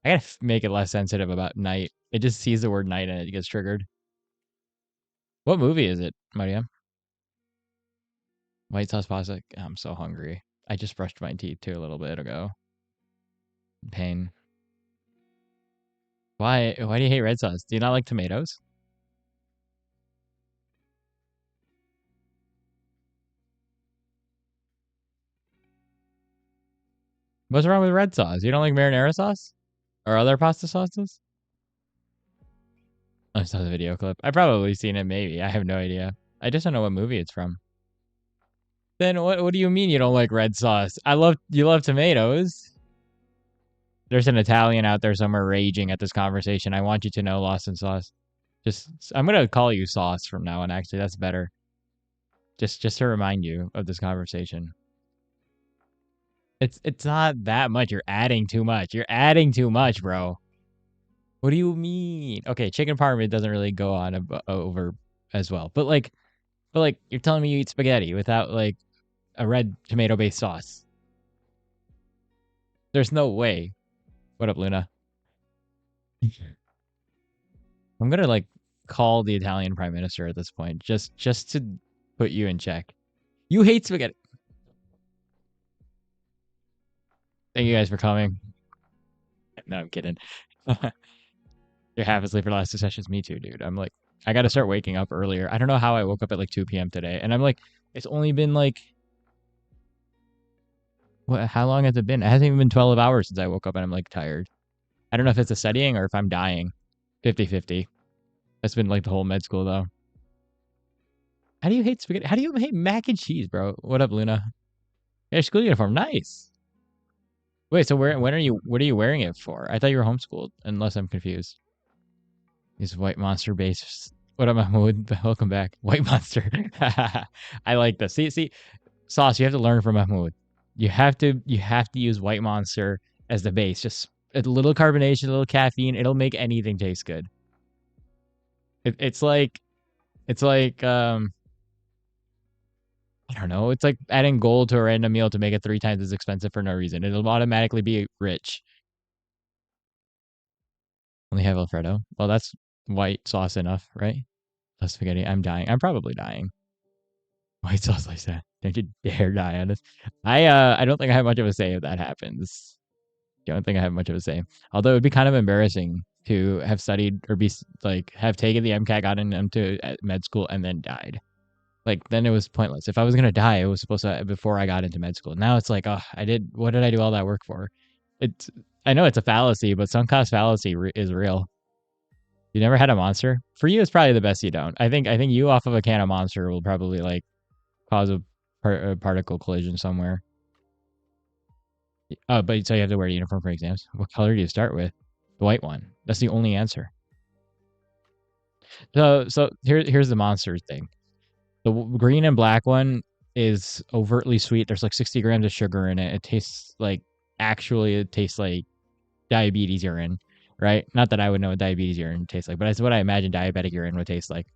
I gotta make it less sensitive about night. It just sees the word night and it gets triggered. What movie is it, Maria? White sauce pasta. I'm so hungry. I just brushed my teeth too a little bit ago. Pain. Why? Why do you hate red sauce? Do you not like tomatoes? What's wrong with red sauce? You don't like marinara sauce or other pasta sauces? I saw the video clip. I've probably seen it. Maybe I have no idea. I just don't know what movie it's from. Then what do you mean you don't like red sauce? You love tomatoes. There's an Italian out there somewhere raging at this conversation. I want you to know, Lost in Sauce. Just I'm gonna call you Sauce from now on. Actually, that's better. Just to remind you of this conversation. It's not that much. You're adding too much. You're adding too much, bro. What do you mean? Okay, chicken parm doesn't really go on over as well. But like you're telling me you eat spaghetti without like a red tomato based sauce. There's no way. What up, Luna? I'm gonna like call the Italian prime minister at this point, just to put you in check. You hate spaghetti. Thank you guys for coming. No, I'm kidding. You're half asleep for the last two sessions. Me too, dude. I'm like, I got to start waking up earlier. I don't know how I woke up at like 2 p.m. today, and I'm like, it's only been like, what? How long has it been? It hasn't even been 12 hours since I woke up, and I'm like tired. I don't know if it's a studying or if I'm dying. 50-50. That's been like the whole med school though. How do you hate spaghetti? How do you hate mac and cheese, bro? What up, Luna? Yeah, school uniform, nice. Wait, so when are you? What are you wearing it for? I thought you were homeschooled, unless I'm confused. These white monster base. What up, Mahmoud? Welcome back, White Monster. I like this. See, Sauce. You have to learn from Mahmoud. You have to use White Monster as the base. Just a little carbonation, a little caffeine. It'll make anything taste good. It's like I don't know. It's like adding gold to a random meal to make it 3 times as expensive for no reason. It'll automatically be rich. Only have Alfredo. Well, that's white sauce enough, right? Less spaghetti. I'm dying. I'm probably dying. White sauce like that. Don't you dare die on this. I don't think I have much of a say if that happens. Don't think I have much of a say. Although it would be kind of embarrassing to have studied or be like have taken the MCAT, gotten into med school, and then died. Like then it was pointless. If I was gonna die, it was supposed to before I got into med school. Now it's like, oh, what did I do all that work for? It's I know it's a fallacy, but sunk cost fallacy is real. You never had a monster? For you, it's probably the best you don't. I think you off of a can of monster will probably like cause a particle collision somewhere. Oh, but so you have to wear a uniform for exams. What color do you start with? The white one. That's the only answer. So here's the monster thing. The green and black one is overtly sweet. There's like 60 grams of sugar in it. It tastes like it tastes like diabetes urine, right? Not that I would know what diabetes urine tastes like, but that's what I imagine diabetic urine would taste like.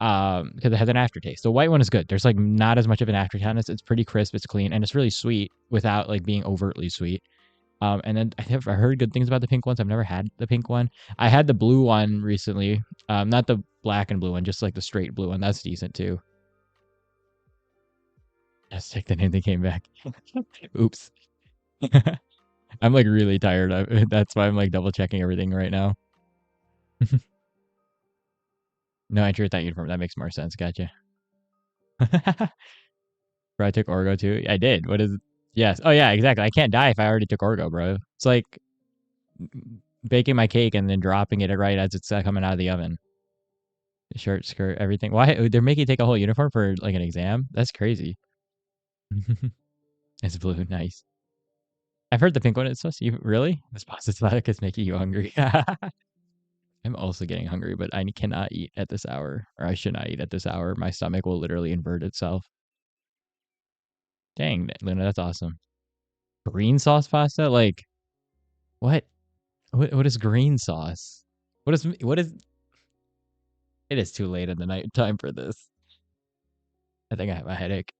Because it has an aftertaste. The white one is good. There's like not as much of an aftertaste. It's pretty crisp. It's clean, and it's really sweet without like being overtly sweet. And then I have heard good things about the pink ones. I've never had the pink one. I had the blue one recently. Not the black and blue one, just like the straight blue one. That's decent too. Let's take the name that came back. Oops. I'm like really tired. That's why I'm like double checking everything right now. No entry with that uniform. That makes more sense. Gotcha. Bro, I took Orgo too. I did. What is it? Yes. Oh yeah, exactly. I can't die if I already took Orgo, bro. It's like baking my cake and then dropping it right as it's coming out of the oven. Shirt, skirt, everything. Why they're making you take a whole uniform for like an exam? That's crazy. It's blue. Nice. I've heard the pink one is supposed to. Really? This pasta salad is making you hungry. I'm also getting hungry, but I cannot eat at this hour, or I should not eat at this hour. My stomach will literally invert itself. Dang, Luna, that's awesome. Green sauce pasta? Like, what? What is green sauce? What is? It is too late in the night time for this. I think I have a headache.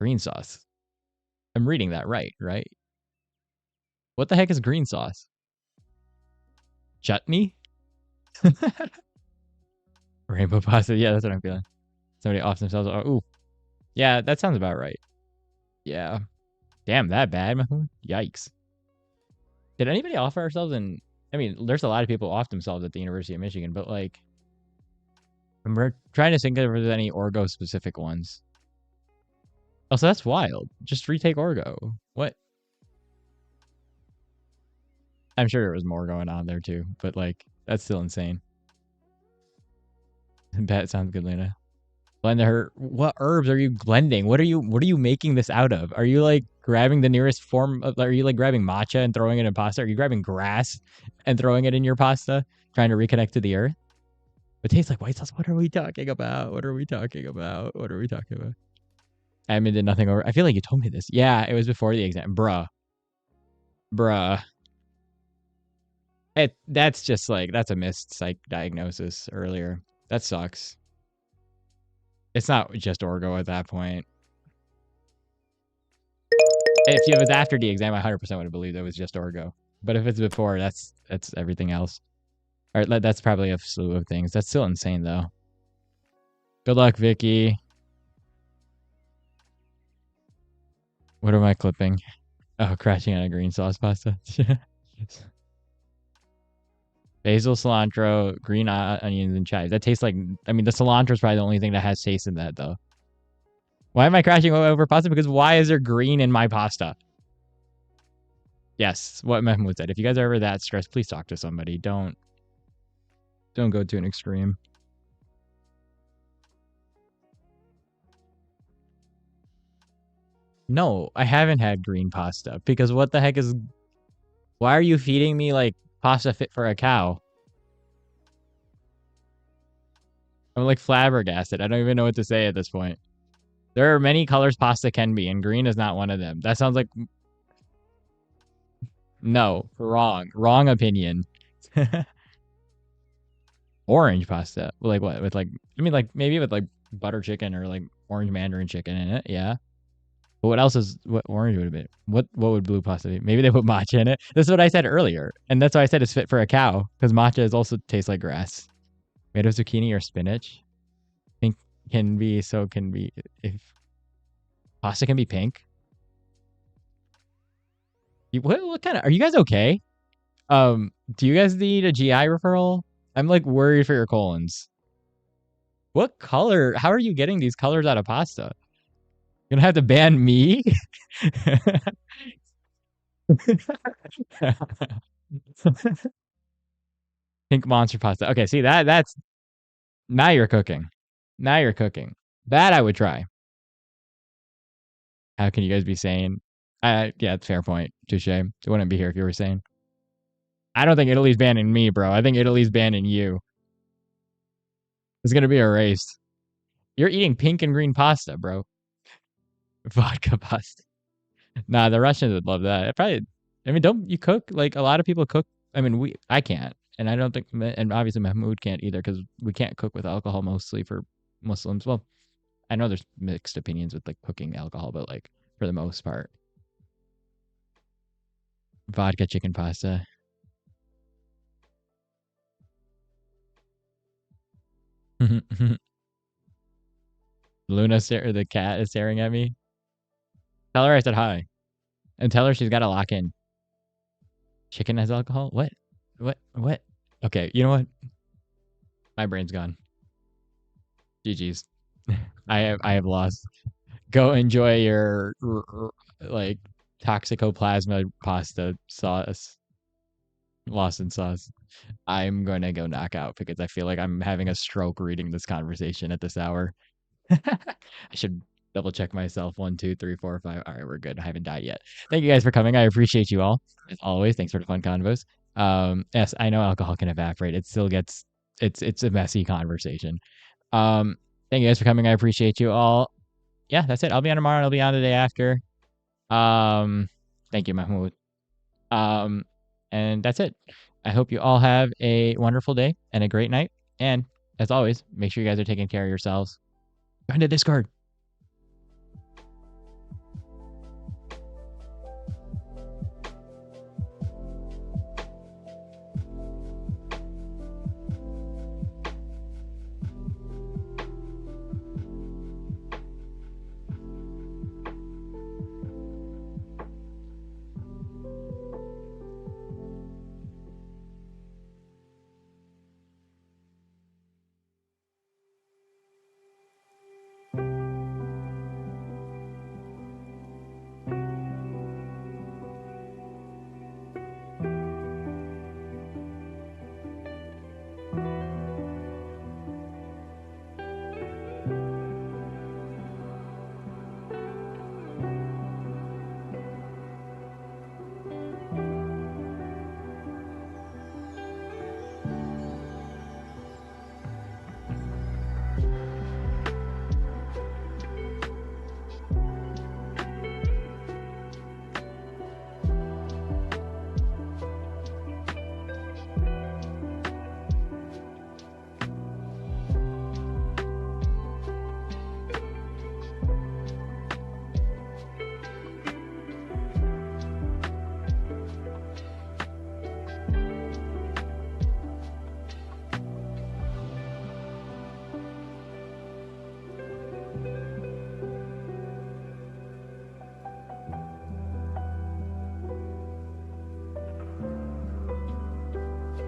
Green sauce. I'm reading that right, right? What the heck is green sauce? Chutney? Rainbow pasta. Yeah, that's what I'm feeling. Somebody off themselves. Oh, ooh. Yeah, that sounds about right. Yeah. Damn, that bad, Mahmoud? Yikes. Did anybody offer ourselves in... I mean, there's a lot of people off themselves at the University of Michigan, but like... We're trying to think if there's any Orgo-specific ones. Oh, so that's wild. Just retake Orgo. What? I'm sure there was more going on there too, but like, that's still insane. That sounds good, Lena. Blend her. What herbs are you blending? What are you making this out of? Are you like grabbing the nearest form of, are you like grabbing matcha and throwing it in pasta? Are you grabbing grass and throwing it in your pasta, trying to reconnect to the earth? It tastes like white sauce. What are we talking about? What are we talking about? What are we talking about? Admin did nothing over. I feel like you told me this. Yeah, it was before the exam. Bruh. That's just like, that's a missed psych diagnosis earlier. That sucks. It's not just Orgo at that point. If it was after the exam, I 100% would have believed it was just Orgo. But if it's before, that's everything else. All right, that's probably a slew of things. That's still insane, though. Good luck, Vicky. What am I clipping? Oh, crashing on a green sauce pasta. Basil, cilantro, green onions, and chives. That tastes like. I mean, the cilantro is probably the only thing that has taste in that, though. Why am I crashing over pasta? Because why is there green in my pasta? Yes, what Mahmoud said. If you guys are ever that stressed, please talk to somebody. Don't go to an extreme. No, I haven't had green pasta because what the heck is. Why are you feeding me like pasta fit for a cow? I'm like flabbergasted. I don't even know what to say at this point. There are many colors pasta can be, and green is not one of them. That sounds like no, wrong opinion. Orange pasta, like what? With like, I mean, like maybe with like butter chicken or like orange mandarin chicken in it. Yeah. But what else is what orange would have been? What would blue pasta be? Maybe they put matcha in it. This is what I said earlier, and that's why I said it's fit for a cow because matcha is also tastes like grass. Made of zucchini or spinach. Pink can be if pasta can be pink. What kind of are you guys okay? Do you guys need a GI referral? I'm like worried for your colons. What color? How are you getting these colors out of pasta? You're gonna have to ban me? Pink monster pasta. Okay, see that's now you're cooking. Now you're cooking. That I would try. How can you guys be sane? Yeah, it's fair point. Touche. I wouldn't be here if you were sane. I don't think Italy's banning me, bro. I think Italy's banning you. It's gonna be a race. You're eating pink and green pasta, bro. Vodka pasta. Nah, the Russians would love that. It probably. I mean, don't you cook? Like a lot of people cook. I mean, I can't, and I don't think, and obviously Mahmoud can't either because we can't cook with alcohol mostly for Muslims. Well, I know there's mixed opinions with like cooking alcohol, but like for the most part, vodka chicken pasta. Luna, the cat is staring at me. Tell her I said hi, and tell her she's got to lock in. Chicken has alcohol? What? What? Okay, you know what? My brain's gone. GG's. I have lost. Go enjoy your like toxicoplasma pasta sauce, Lawson sauce. I'm gonna go knock out because I feel like I'm having a stroke reading this conversation at this hour. I should double check myself. 1, 2, 3, 4, 5. All right, we're good. I haven't died yet. Thank you guys for coming. I appreciate you all as always. Thanks for the fun convos. Yes, I know alcohol can evaporate. It still gets it's a messy conversation. Thank you guys for coming. I appreciate you all. Yeah, that's it. I'll be on tomorrow and I'll be on the day after. Thank you, Mahmoud. And that's it. I hope you all have a wonderful day and a great night. And as always, make sure you guys are taking care of yourselves. Join the Discord.